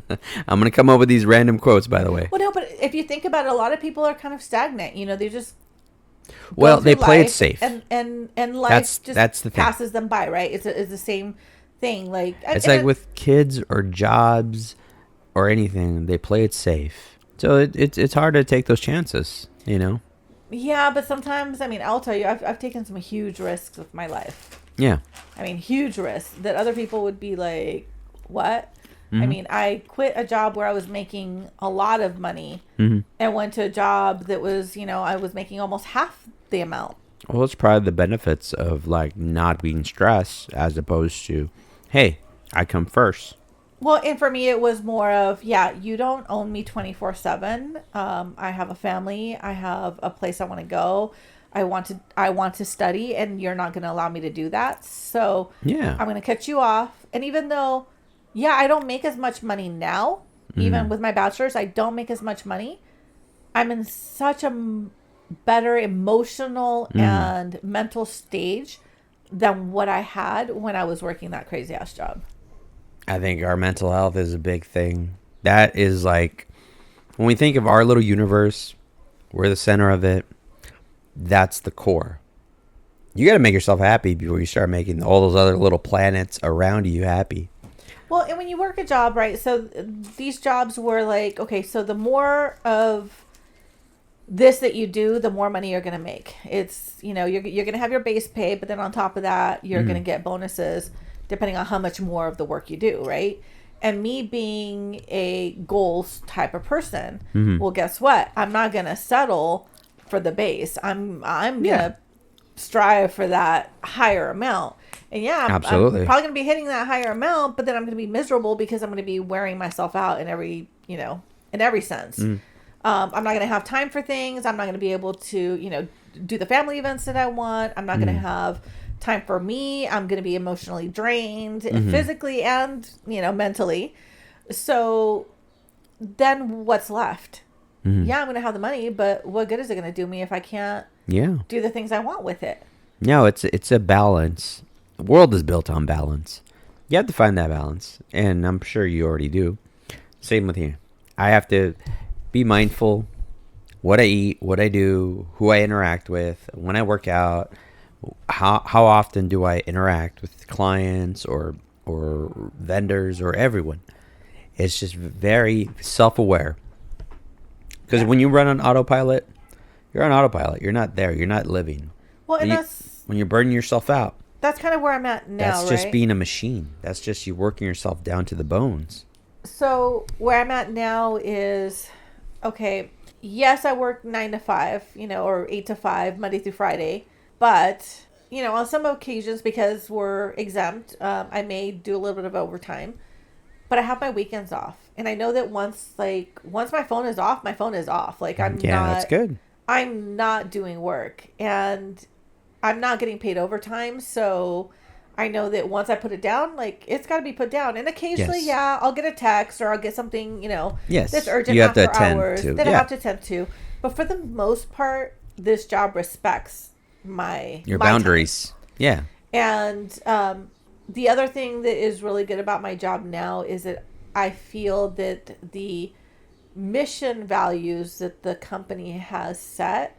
I'm going to come up with these random quotes, by the way. Well, no, but if you think about it, a lot of people are kind of stagnant. They just they play it safe, and life that's the thing. Passes them by, right? It's the same thing. Like it's like with kids or jobs or anything, they play it safe. So it's hard to take those chances, Yeah, but sometimes, I'll tell you, I've taken some huge risks with my life. Yeah. Huge risks that other people would be like, what? I quit a job where I was making a lot of money and went to a job that was, I was making almost half the amount. Well, it's probably the benefits of like not being stressed as opposed to, hey, I come first. Well, and for me, it was more of, you don't own me 24/7. I have a family. I have a place I want to go. I want to study, and you're not going to allow me to do that. So I'm going to cut you off. And even though, I don't make as much money now, even with my bachelor's, I don't make as much money. I'm in such a better emotional and mental stage than what I had when I was working that crazy ass job. I think our mental health is a big thing. That is like, when we think of our little universe, we're the center of it. That's the core. You got to make yourself happy before you start making all those other little planets around you happy. Well, and when you work a job, right? So these jobs were like, okay, so the more of this that you do, the more money you're going to make. It's, you're going to have your base pay, but then on top of that, you're going to get bonuses depending on how much more of the work you do, right? And me being a goals type of person, well, guess what? I'm not going to settle for the base. I'm going to strive for that higher amount. And I'm probably going to be hitting that higher amount, but then I'm going to be miserable because I'm going to be wearing myself out in every sense. I'm not going to have time for things. I'm not going to be able to, do the family events that I want. I'm not going to have time for me. I'm going to be emotionally drained physically and, mentally. So then what's left? I'm going to have the money, but what good is it going to do me if I can't do the things I want with it? No, it's a balance. The world is built on balance. You have to find that balance, and I'm sure you already do. Same with you. I have to be mindful what I eat, what I do, who I interact with, when I work out, how often do I interact with clients or vendors or everyone. It's just very self-aware. Because when you run on autopilot, you're on autopilot. You're not there. You're not living. Well, and when you're burning yourself out. That's kind of where I'm at now, That's just being a machine. That's just you working yourself down to the bones. So where I'm at now is, okay, yes, I work 9 to 5, or 8 to 5, Monday through Friday. But, on some occasions, because we're exempt, I may do a little bit of overtime. But I have my weekends off. And I know that once my phone is off, my phone is off. Like, that's good. I'm not doing work. And I'm not getting paid overtime. So I know that once I put it down, it's got to be put down. And occasionally, I'll get a text or I'll get something, that's urgent after hours that I have to attend to. But for the most part, this job respects your boundaries. Time. Yeah. And the other thing that is really good about my job now is that I feel that the mission values that the company has set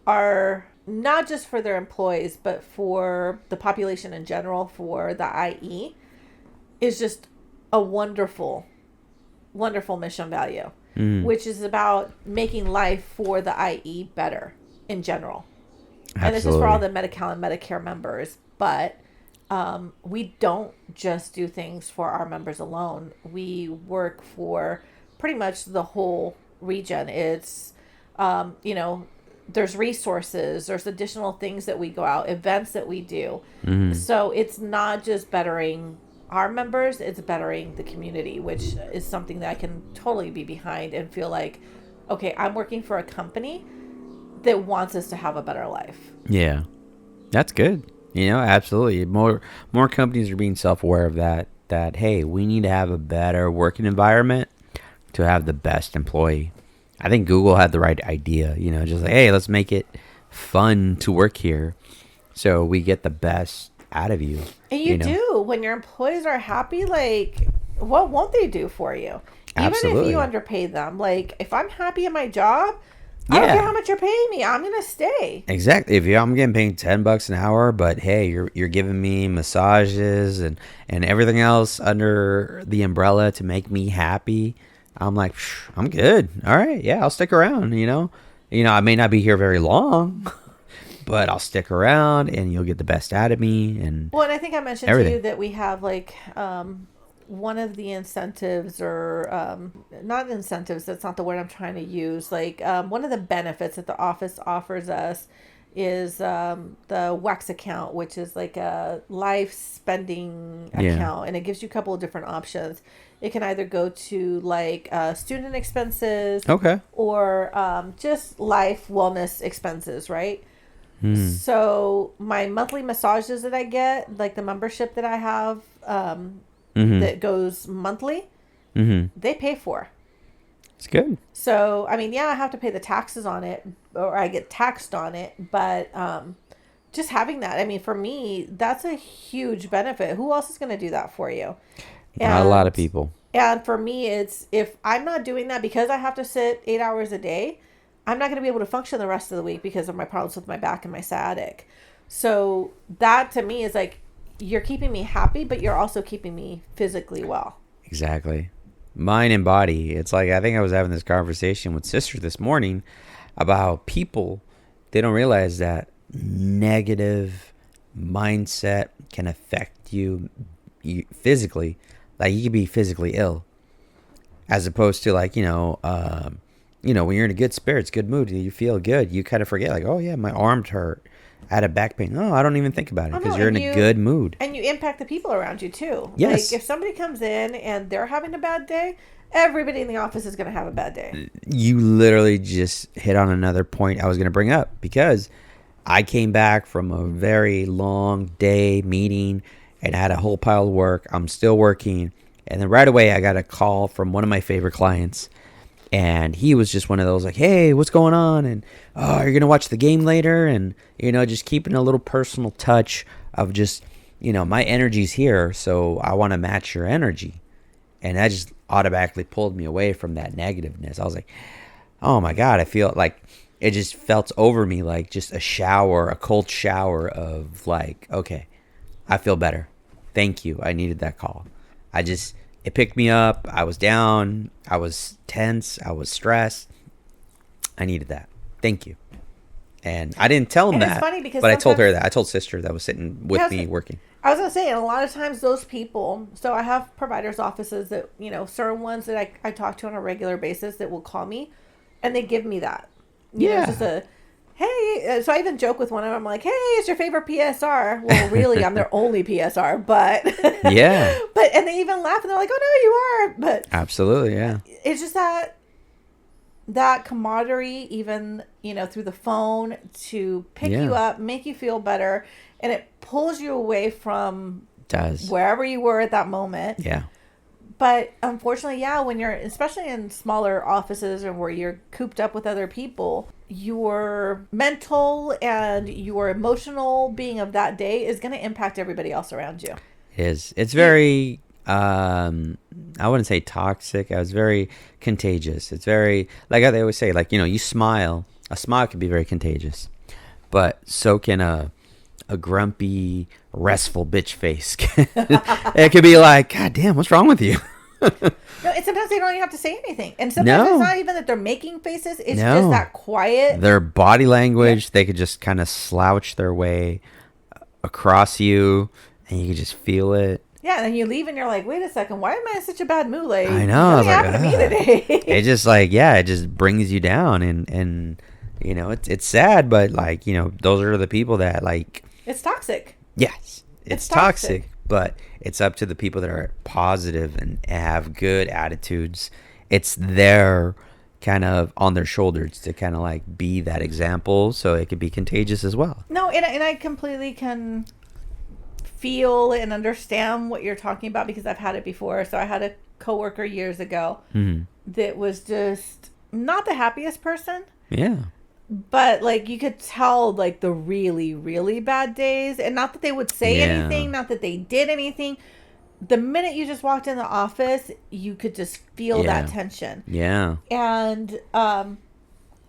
are not just for their employees, but for the population in general, for the IE, is just a wonderful, wonderful mission value. which is about making life for the IE better in general. Absolutely. And this is for all the Medi-Cal and Medicare members, but we don't just do things for our members alone. We work for pretty much the whole region. It's, there's resources, there's additional things that we go out, events that we do. So it's not just bettering our members, it's bettering the community, which is something that I can totally be behind and feel like, okay, I'm working for a company that wants us to have a better life. Yeah, that's good. Absolutely. More companies are being self-aware of that, hey, we need to have a better working environment to have the best employee. I think Google had the right idea, just like, hey, let's make it fun to work here so we get the best out of you. And you do. When your employees are happy, like, what won't they do for you? Absolutely. Even if you underpay them. Like, if I'm happy in my job, I don't care how much you're paying me, I'm going to stay. Exactly. If I'm getting paid $10 an hour, but hey, you're giving me massages and everything else under the umbrella to make me happy, I'm like, I'm good. All right. Yeah, I'll stick around, I may not be here very long, but I'll stick around and you'll get the best out of me. And I think I mentioned to you that we have like one of the incentives, or not incentives, that's not the word I'm trying to use. Like one of the benefits that the office offers us is the WEX account, which is like a life spending account, and it gives you a couple of different options. It can either go to like student expenses, or just life wellness expenses, right? So my monthly massages that I get, like the membership that I have that goes monthly, they pay for. It's good. So, I mean, I have to pay the taxes on it, or I get taxed on it, but just having that, I mean, for me, that's a huge benefit. Who else is going to do that for you? Not a lot of people. And for me, it's, if I'm not doing that because I have to sit 8 hours a day, I'm not going to be able to function the rest of the week because of my problems with my back and my sciatic. So that to me is like, you're keeping me happy, but you're also keeping me physically well. Exactly. Mind and body. It's like, I think I was having this conversation with sister this morning about people. They don't realize that negative mindset can affect you physically. Like, you could be physically ill, as opposed to like, when you're in a good spirits, good mood, you feel good, you kind of forget, like, oh yeah, my arms hurt, I had a back pain. Oh, I don't even think about it because you're in a good mood. And you impact the people around you too. Yes. Like if somebody comes in and they're having a bad day, everybody in the office is going to have a bad day. You literally just hit on another point I was going to bring up, because I came back from a very long day meeting and had a whole pile of work. I'm still working. And then right away I got a call from one of my favorite clients. And he was just one of those like, hey, what's going on? And, oh, you're going to watch the game later? And, just keeping a little personal touch of just, my energy's here, so I want to match your energy. And that just automatically pulled me away from that negativeness. I was like, oh my God, I feel like it just felt over me like just a cold shower of like, okay, I feel better. Thank you. I needed that call. It picked me up. I was down. I was tense. I was stressed. I needed that. Thank you. And I didn't tell him that. It's funny because, but I told her that. I told sister that was sitting with me working. I was going to say, and a lot of times those people, so I have providers' offices that, certain ones that I talk to on a regular basis that will call me, and they give me that. Just a, hey, so I even joke with one of them, I'm like, hey, it's your favorite PSR. Well, really, I'm their only PSR, but yeah. But and they even laugh and they're like, oh no, you are. But absolutely, yeah. It's just that camaraderie, even through the phone, to pick you up, make you feel better, and it pulls you away from wherever you were at that moment. Yeah. But unfortunately, when you're, especially in smaller offices or where you're cooped up with other people, your mental and your emotional being of that day is going to impact everybody else around you. It is. It's very, I wouldn't say toxic. I was very contagious. It's very, like they always say, like, you smile. A smile can be very contagious. But so can a grumpy, restful bitch face. It could be like, God damn, what's wrong with you? No, and sometimes they don't even have to say anything. And sometimes it's No, not even that they're making faces. It's just no. that quiet. Their body Yeah. language, they could just kind of slouch their way across you, and you could just feel it. Yeah, and then you leave and you're like, wait a second, why am I in such a bad mood? Like, I know. I was nothing like, happened to me it today. just like, yeah, it just brings you down, and it's sad, but like, those are the people that like, It's toxic. yes, It's it's toxic. toxic, but it's up to the people that are positive and have good attitudes. It's their kind of on their shoulders to kind of like be that example, so it could be contagious as well. No, and I completely can feel and understand what you're talking about because I've had it before. So I had a coworker years ago that was just not the happiest person. Yeah. But like you could tell like the really, really bad days. And not that they would say anything, not that they did anything. The minute you just walked in the office, you could just feel that tension. Yeah. And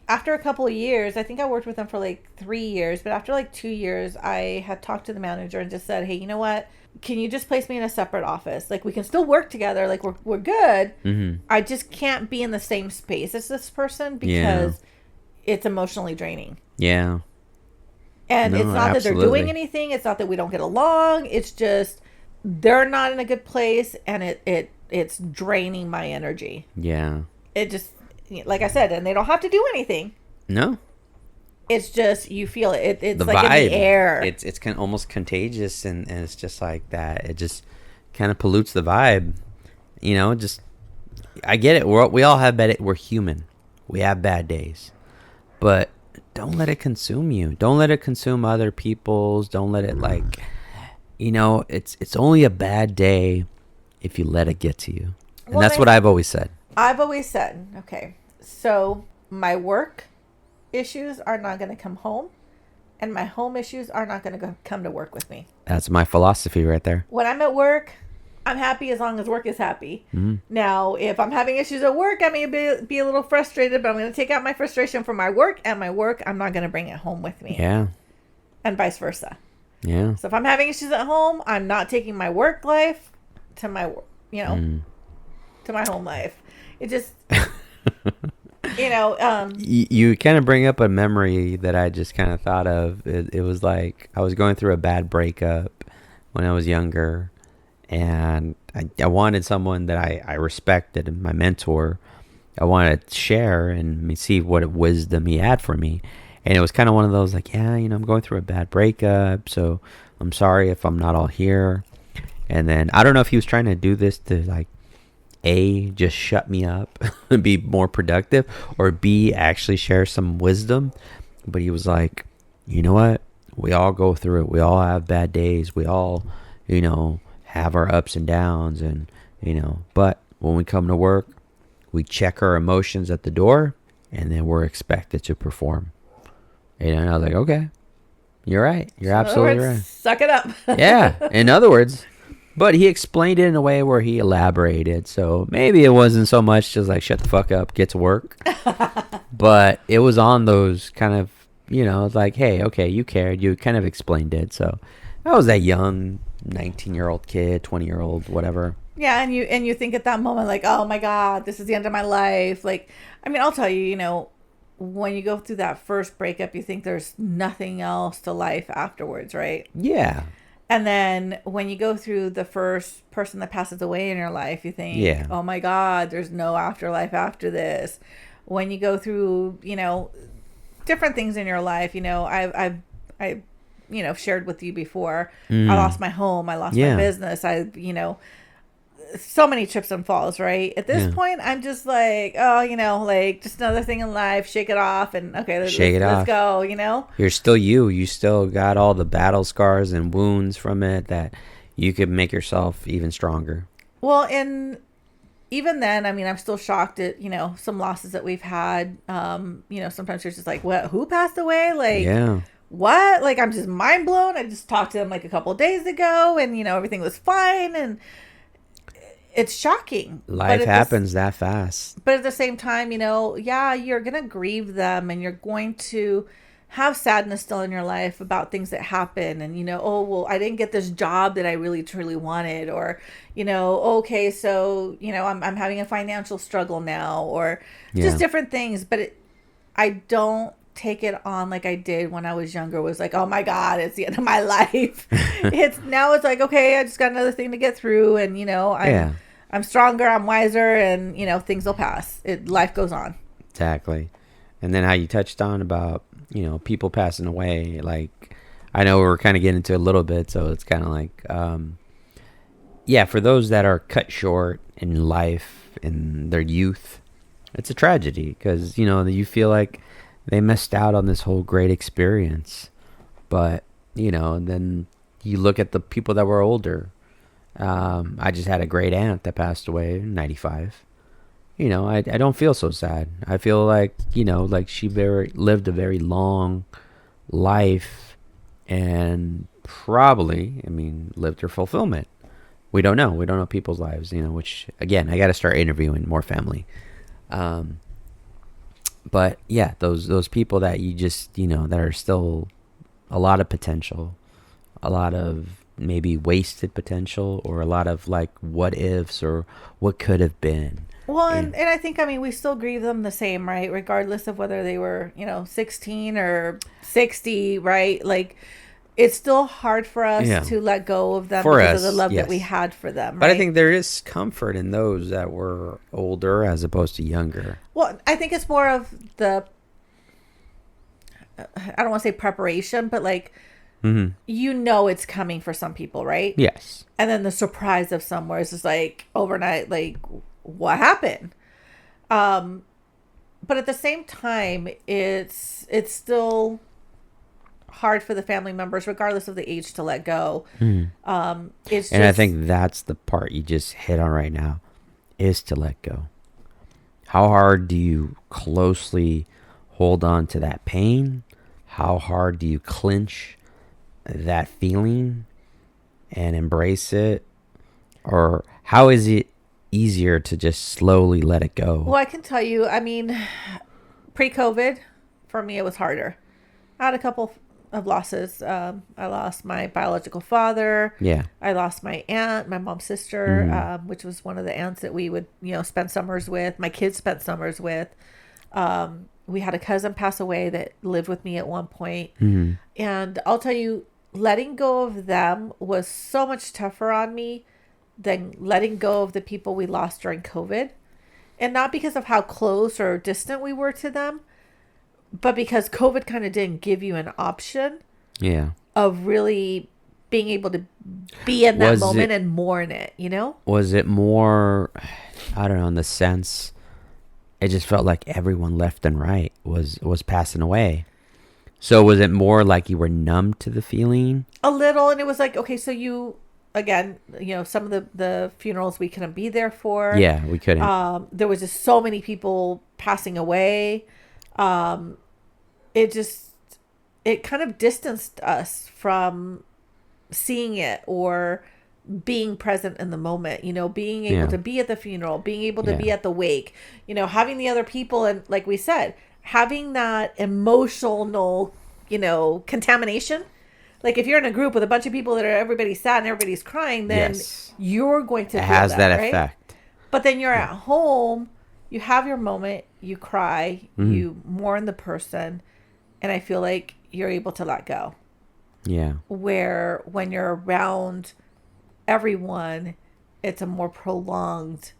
after a couple of years, I think I worked with them for like 3 years, but after like 2 years, I had talked to the manager and just said, hey, you know what? Can you just place me in a separate office? Like we can still work together. Like we're good. I just can't be in the same space as this person because it's emotionally draining. Yeah. And No, it's not that they're absolutely. doing anything. It's not that we don't get along. It's just they're not in a good place, and it's draining my energy. Yeah. It just, like I said, and they don't have to do anything. No. It's just you feel it. It's The like vibe. in the air. It's kind of almost contagious, and it's just like that. It just kind of pollutes the vibe. Just I get it. We all have bad. We're human. We have bad days, but don't let it consume you. Don't let it consume other people's. Don't let it like, it's only a bad day if you let it get to you. And Well, that's what I've always said. I've always said, okay, so my work issues are not going to come home, and my home issues are not going to come to work with me. That's my philosophy right there. When I'm at work, I'm happy as long as work is happy. Now, if I'm having issues at work, I may be a little frustrated, but I'm going to take out my frustration from my work, and my work, I'm not going to bring it home with me. Yeah. And vice versa. Yeah. So if I'm having issues at home, I'm not taking my work life to my, to my home life. It just, You kind of bring up a memory that I just kind of thought of. It was like I was going through a bad breakup when I was younger, and I wanted someone that I respected, my mentor. I wanted to share and see what wisdom he had for me. And it was kind of one of those like, yeah, I'm going through a bad breakup, so I'm sorry if I'm not all here. And then I don't know if he was trying to do this to like, A, just shut me up and be more productive, or B, actually share some wisdom. But he was like, you know what? We all go through it. We all have bad days. We all, have our ups and downs. And, but when we come to work, we check our emotions at the door, and then we're expected to perform. And I was like, okay, you're right. You're absolutely right. Suck it up. Yeah. In other words, but he explained it in a way where he elaborated. So maybe it wasn't so much just like, shut the fuck up, get to work. But it was on those kind of, like, hey, okay, you cared. You kind of explained it. So I was that young 19-year-old kid, 20-year-old, whatever. Yeah, and you think at that moment like, oh my God, this is the end of my life. Like, I mean, I'll tell you, when you go through that first breakup, you think there's nothing else to life afterwards, right? Yeah. And then when you go through the first person that passes away in your life, you think, oh my God, there's no afterlife after this. When you go through, different things in your life, I've shared with you before. I lost my home. I lost my business. So many trips and falls, right? At this point, I'm just like, like just another thing in life, shake it off, and okay, let's go, You're still you. You still got all the battle scars and wounds from it that you could make yourself even stronger. Well, and even then, I mean, I'm still shocked at, some losses that we've had. Sometimes you're just like, what, who passed away? Like, what? Like, I'm just mind blown. I just talked to them like a couple of days ago, and, everything was fine, and it's shocking. Life happens that fast. But at the same time, you're going to grieve them, and you're going to have sadness still in your life about things that happen, and oh well, I didn't get this job that I really truly wanted, or okay, so I'm having a financial struggle now, or just Yeah. different things. But I don't take it on like I did when I was younger. It was like, oh my god, it's the end of my life. It's like, okay, I just got another thing to get through, and Yeah. I'm stronger, I'm wiser, and things will pass. Life goes on. Exactly. And then how you touched on about, people passing away. Like, I know we're kind of getting into a little bit, so it's kind of like, yeah, for those that are cut short in life, in their youth, it's a tragedy because, you feel like they missed out on this whole great experience. But, then you look at the people that were older. I just had a great aunt that passed away, 95. I don't feel so sad. I feel like, like she lived a very long life and probably, lived her fulfillment. We don't know. We don't know people's lives, which, again, I got to start interviewing more family. Um, but yeah, those people that you just, that are still a lot of potential, a lot of maybe wasted potential, or a lot of like what ifs or what could have been. Well, And and I think, I mean, we still grieve them the same, right? Regardless of whether they were, 16 or 60, right? Like, it's still hard for us yeah, to let go of them for because of the us, love that we yes. had for them, But I right? think there is comfort in those that were older as opposed to younger. Well, I think it's more of the, I don't want to say preparation, but like, Mm-hmm. it's coming for some people, right? Yes. And then the surprise of somewhere is just like overnight, like, what happened? Um, but at the same time, it's still hard for the family members, regardless of the age, to let go. Mm. It's And I just, think that's the part you just hit on right now, is to let go. How hard do you closely hold on to that pain? How hard do you clinch that feeling and embrace it? Or how is it easier to just slowly let it well, go? I can tell you, I mean, pre-COVID, for me, it was harder. I had a couple of losses. I lost my biological father. Yeah. I lost my aunt, my mom's sister, Mm-hmm. which was one of the aunts that we would, spend summers with. My kids spent summers with. We had a cousin pass away that lived with me at one point. Mm-hmm. And I'll tell you, letting go of them was so much tougher on me than letting go of the people we lost during COVID. And not because of how close or distant we were to them, but because COVID kind of didn't give you an option Yeah. of really being able to be in that Was moment it and mourn it. was it more, I don't know, in the sense it just felt like everyone left and right was passing away. So was it more like you were numb to the feeling? A little. And it was like, okay, so again, some of the funerals we couldn't be there for. Yeah, we couldn't. There was just so many people passing away. Um, it just, it kind of distanced us from seeing it or being present in the moment, being able Yeah. to be at the funeral, being able to Yeah. be at the wake, having the other people, and like we said, having that emotional, contamination. Like, if you're in a group with a bunch of people that are, everybody's sad and everybody's crying, then Yes. you're going to It feel has that, that right? effect. But then you're Yeah. at home, you have your moment, you cry, Mhm. you mourn the person, and I feel like you're able to let go. Yeah. Where when you're around everyone, it's a more prolonged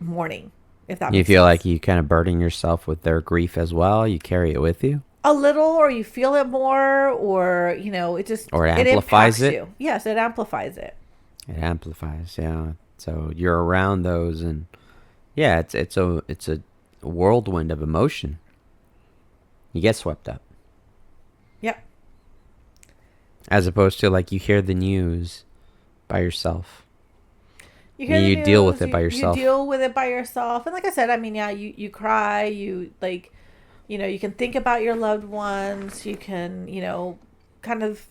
mourning, if that You makes feel sense. like you kind of burden yourself with their grief as well. You carry it with you, A little, or you feel it more, or it just, or it it amplifies impacts it. you. Yes, it amplifies it. It amplifies, yeah. So you're around those, and yeah, it's a whirlwind of emotion. You get swept up, Yep. as opposed to like you hear the news by yourself. You hear And the you deal with news, it by you yourself. deal with it by yourself. And like I said, I mean, yeah, you cry, you like, you can think about your loved ones, you can, kind of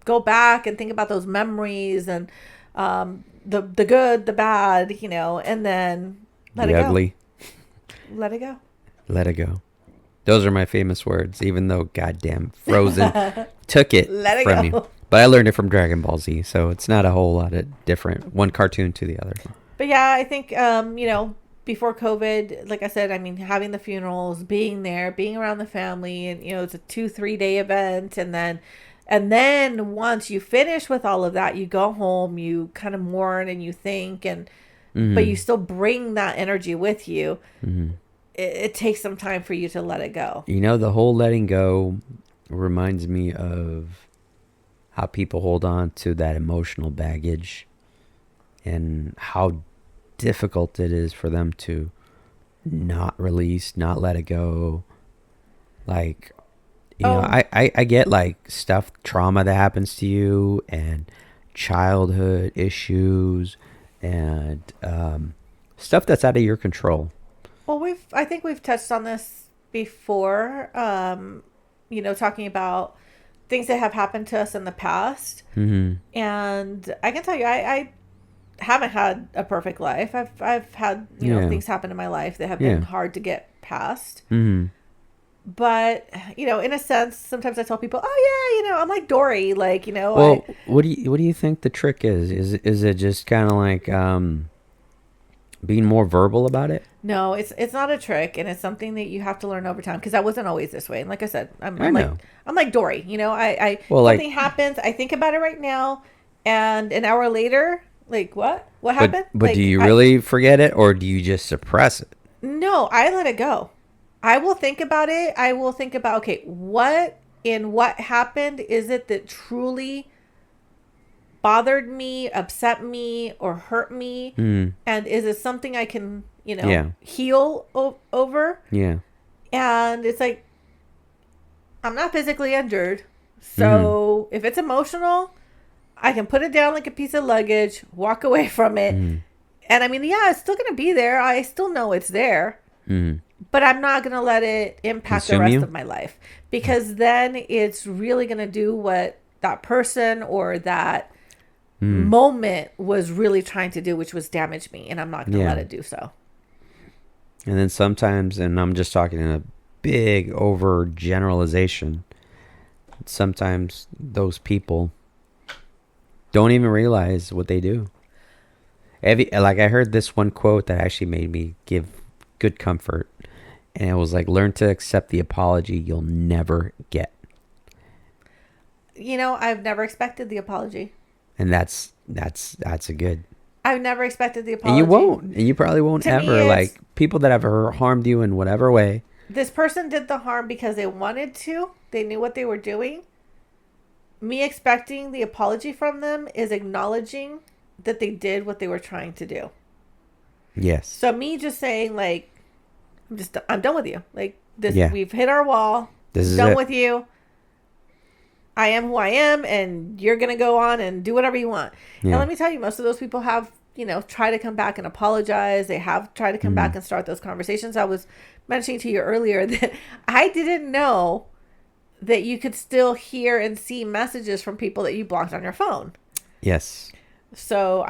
go back and think about those memories, and the good, the bad, and then let The it go. ugly, Let it go. let it go. Those are my famous words, even though goddamn Frozen took it Let it from you. go. But I learned it from Dragon Ball Z, so it's not a whole lot of different one cartoon to the other. But yeah, I think before COVID, like I said, I mean, having the funerals, being there, being around the family, and it's a 2-3 day event, and then once you finish with all of that, you go home, you kind of mourn and you think, and but you still bring that energy with you. It takes some time for you to let it go. The whole letting go reminds me of how people hold on to that emotional baggage and how difficult it is for them to not release, not let it go. Like, I get like stuff, trauma that happens to you and childhood issues and stuff that's out of your control. Well, I think we've touched on this before. Talking about things that have happened to us in the past. And I can tell you, I haven't had a perfect life. I've had things happen in my life that have been hard to get past. But in a sense, sometimes I tell people, oh yeah, I'm like Dory, like Well, what do you think the trick is? Is it just kind of like being more verbal about it? No, it's not a trick, and it's something that you have to learn over time. Because I wasn't always this way, and like I said, I'm like Dory. Something happens, I think about it right now, and an hour later, like what happened? But like, do you really forget it, or do you just suppress it? No, I let it go. I will think about it. I will think about, okay, what happened is it that truly bothered me, upset me, or hurt me? And is it something I can, heal over? Yeah. And it's like, I'm not physically injured. So if it's emotional, I can put it down like a piece of luggage, walk away from it. And I mean, yeah, it's still going to be there. I still know it's there. But I'm not going to let it impact the rest of my life, because then it's really going to do what that person or that moment was really trying to do, which was damage me. And I'm not going to let it do so. And then sometimes, and I'm just talking in a big over generalization, sometimes those people don't even realize what they do. Like I heard this one quote that actually made me give good comfort. And it was like, learn to accept the apology you'll never get. I've never expected the apology. And that's a good. I've never expected the apology. And you won't. And you probably won't ever. Like, people that have harmed you in whatever way. This person did the harm because they wanted to. They knew what they were doing. Me expecting the apology from them is acknowledging that they did what they were trying to do. Yes. So me just saying, like, I'm done with you. Like, this, we've hit our wall. This is done with you. I am who I am, and you're going to go on and do whatever you want. Yeah. And let me tell you, most of those people have, try to come back and apologize. They have tried to come back and start those conversations. I was mentioning to you earlier that I didn't know that you could still hear and see messages from people that you blocked on your phone. Yes. So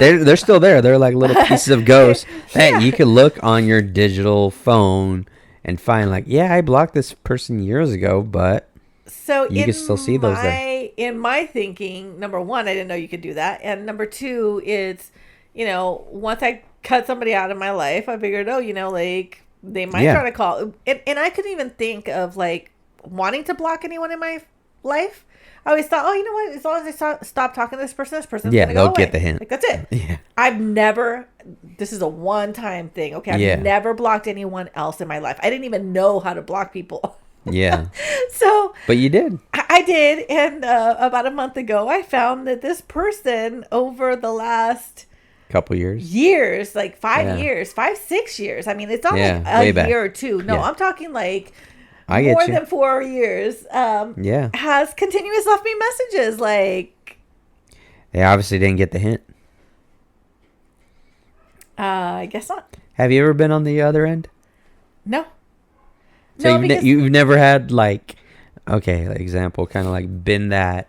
they're still there. They're like little pieces of ghosts. Hey, you can look on your digital phone and find like, I blocked this person years ago, but so you can still see those there. In my thinking, number one, I didn't know you could do that. And number two, it's, once I cut somebody out of my life, I figured, like they might try to call. And I couldn't even think of like wanting to block anyone in my life. I always thought, you know what? As long as I stop talking to this person's going to go away. They'll get the hint. Like, that's it. Yeah. I've never, this is a one-time thing, okay? I've never blocked anyone else in my life. I didn't even know how to block people. Yeah. So. But you did. I did. And about a month ago, I found that this person over the last couple years, like 5 years, 6 years. I mean, it's not like a year or two. No, I'm talking like more than 4 years, has continuous left me messages like. They obviously didn't get the hint. I guess not. Have you ever been on the other end? No. So you've never had like, example, kind of like been that,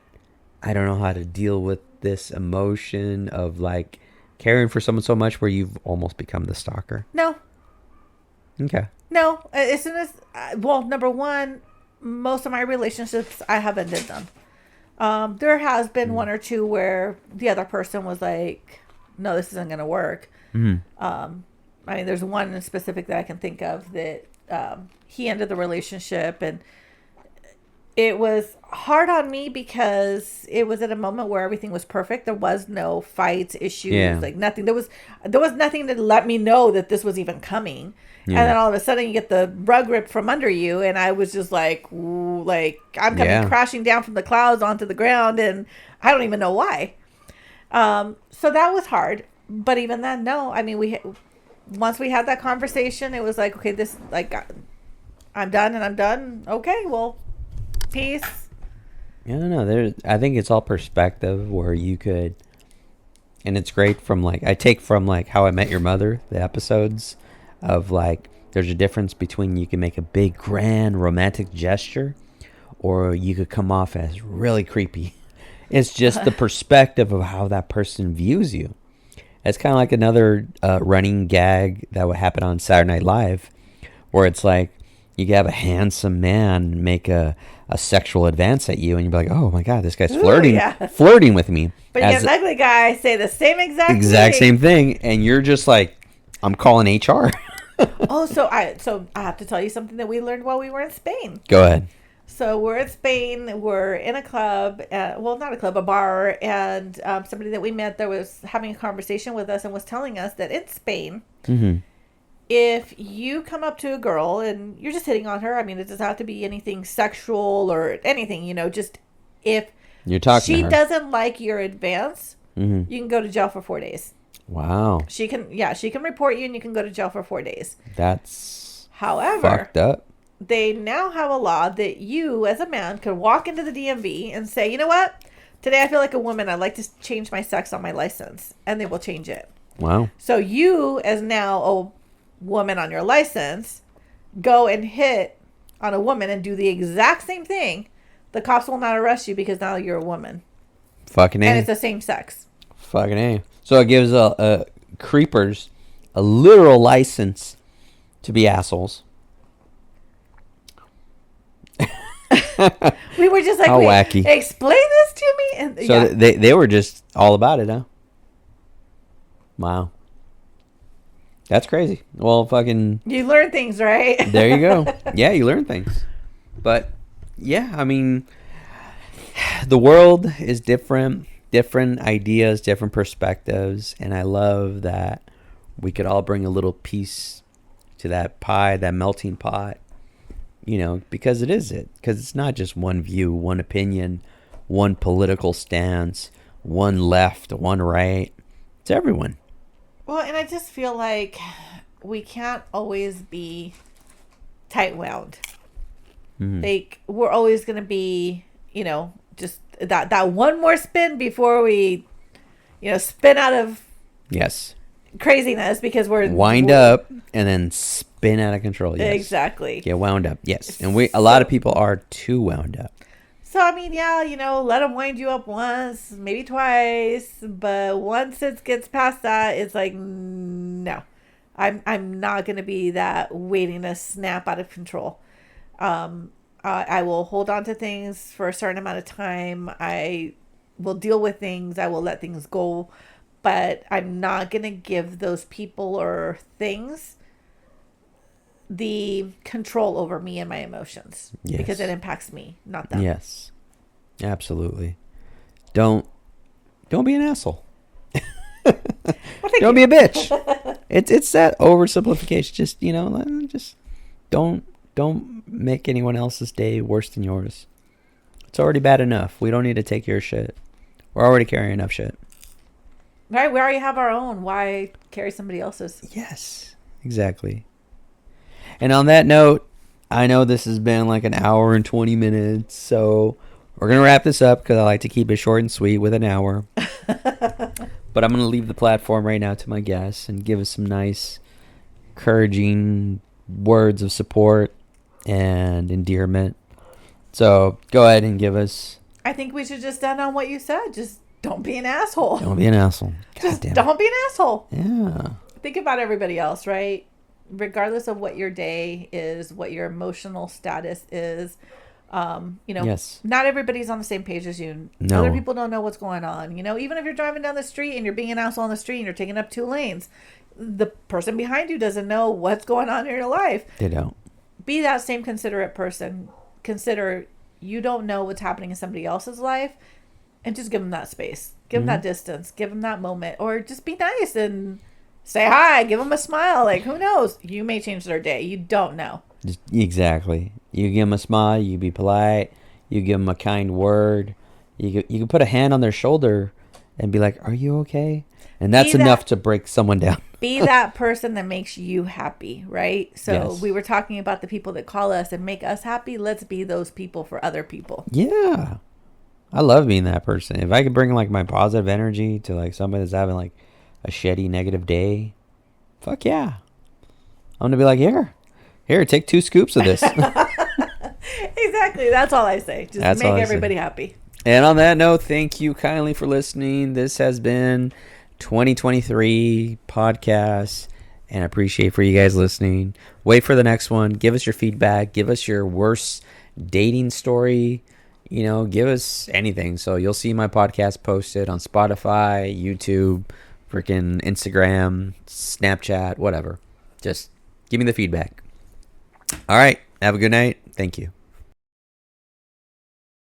I don't know how to deal with this emotion of like caring for someone so much where you've almost become the stalker. No. Okay. No, as soon as well, number one, most of my relationships I have ended them. There has been one or two where the other person was like, "No, this isn't going to work." Mm-hmm. I mean, there's one in specific that I can think of that he ended the relationship, and it was hard on me because it was at a moment where everything was perfect. There was no fights, issues, like nothing. There was nothing to let me know that this was even coming. Yeah. And then all of a sudden you get the rug ripped from under you, and I was just like, ooh, like I'm coming crashing down from the clouds onto the ground, and I don't even know why. So that was hard. But even then, no. I mean, once we had that conversation, it was like, okay, this like I'm done and I'm done. Okay, well, peace. I don't know. I think it's all perspective where you could, and it's great from like, I take from like How I Met Your Mother, the episodes of like, there's a difference between you can make a big, grand, romantic gesture, or you could come off as really creepy. It's just the perspective of how that person views you. It's kind of like another running gag that would happen on Saturday Night Live, where it's like, you could have a handsome man make a sexual advance at you, and you'd be like, "Oh my god, this guy's flirting with me." But you get an ugly guy say the same exact same thing, and you're just like, "I'm calling HR." Oh, so I have to tell you something that we learned while we were in Spain. Go ahead. So we're in Spain. We're in a club. Well, not a club, a bar, and somebody that we met there was having a conversation with us and was telling us that in Spain. Mm-hmm. If you come up to a girl and you're just hitting on her, I mean, it doesn't have to be anything sexual or anything, just if you're talking she doesn't like your advance, you can go to jail for 4 days. Wow. She can report you and you can go to jail for 4 days. That's however fucked up. They now have a law that you as a man can walk into the DMV and say, you know what? Today I feel like a woman. I'd like to change my sex on my license. And they will change it. Wow. So you as now a woman on your license go and hit on a woman and do the exact same thing. The cops will not arrest you because now you're a woman. Fucking A. And it's the same sex. Fucking A. So it gives creepers a literal license to be assholes. We were just like, how wacky. Explain this to me. And so they were just all about it, huh? Wow. That's crazy. Well, fucking... You learn things, right? There you go. Yeah, you learn things. But, yeah, I mean, the world is different. Different ideas, different perspectives. And I love that we could all bring a little piece to that pie, that melting pot. Because it is it. Because it's not just one view, one opinion, one political stance, one left, one right. It's everyone. Well, and I just feel like we can't always be tight wound. Mm-hmm. Like, we're always going to be, just that one more spin before we, spin out of craziness because we're wind up and then spin out of control. Yes. Exactly. Get wound up. Yes. And a lot of people are too wound up. So, I mean, yeah, let them wind you up once, maybe twice, but once it gets past that, it's like, no, I'm not going to be that waiting to snap out of control. I will hold on to things for a certain amount of time. I will deal with things. I will let things go, but I'm not going to give those people or things the control over me and my emotions because it impacts me, not them. Yes, absolutely. Don't be an asshole. Don't be a bitch. It's that oversimplification. Just don't make anyone else's day worse than yours. It's already bad enough. We don't need to take your shit. We're already carrying enough shit. Right, we already have our own. Why carry somebody else's? Yes, exactly. And on that note, I know this has been like an hour and 20 minutes, so we're going to wrap this up because I like to keep it short and sweet with an hour. But I'm going to leave the platform right now to my guests and give us some nice, encouraging words of support and endearment. So go ahead and give us... I think we should just end on what you said. Just don't be an asshole. Don't be an asshole. Just don't be an asshole. Yeah. Think about everybody else, right? regardless of what your day is, what your emotional status is, Yes. not everybody's on the same page as you. Other No. people don't know what's going on. Even if you're driving down the street and you're being an asshole on the street and you're taking up 2 lanes, the person behind you doesn't know what's going on in your life. They don't. Be that same considerate person. Consider you don't know what's happening in somebody else's life, and just give them that space. Give them that distance. Give them that moment. Or just be nice and say hi. Give them a smile. Like, who knows? You may change their day. You don't know. Exactly. You give them a smile. You be polite. You give them a kind word. You can put a hand on their shoulder and be like, "Are you okay?" And that's enough to break someone down. Be that person that makes you happy, right? So Yes. we were talking about the people that call us and make us happy. Let's be those people for other people. Yeah. I love being that person. If I could bring like my positive energy to like somebody that's having like a shitty negative day, fuck yeah. I'm gonna be like, here, take 2 scoops of this. Exactly. That's all I say. Just That's all make I say. everybody happy. And on that note, thank you kindly for listening. This has been 2023 podcast, and I appreciate for you guys listening. Wait for the next one. Give us your feedback. Give us your worst dating story. Give us anything. So you'll see my podcast posted on Spotify, YouTube, freaking Instagram, Snapchat, whatever. Just give me the feedback. All right. Have a good night. Thank you.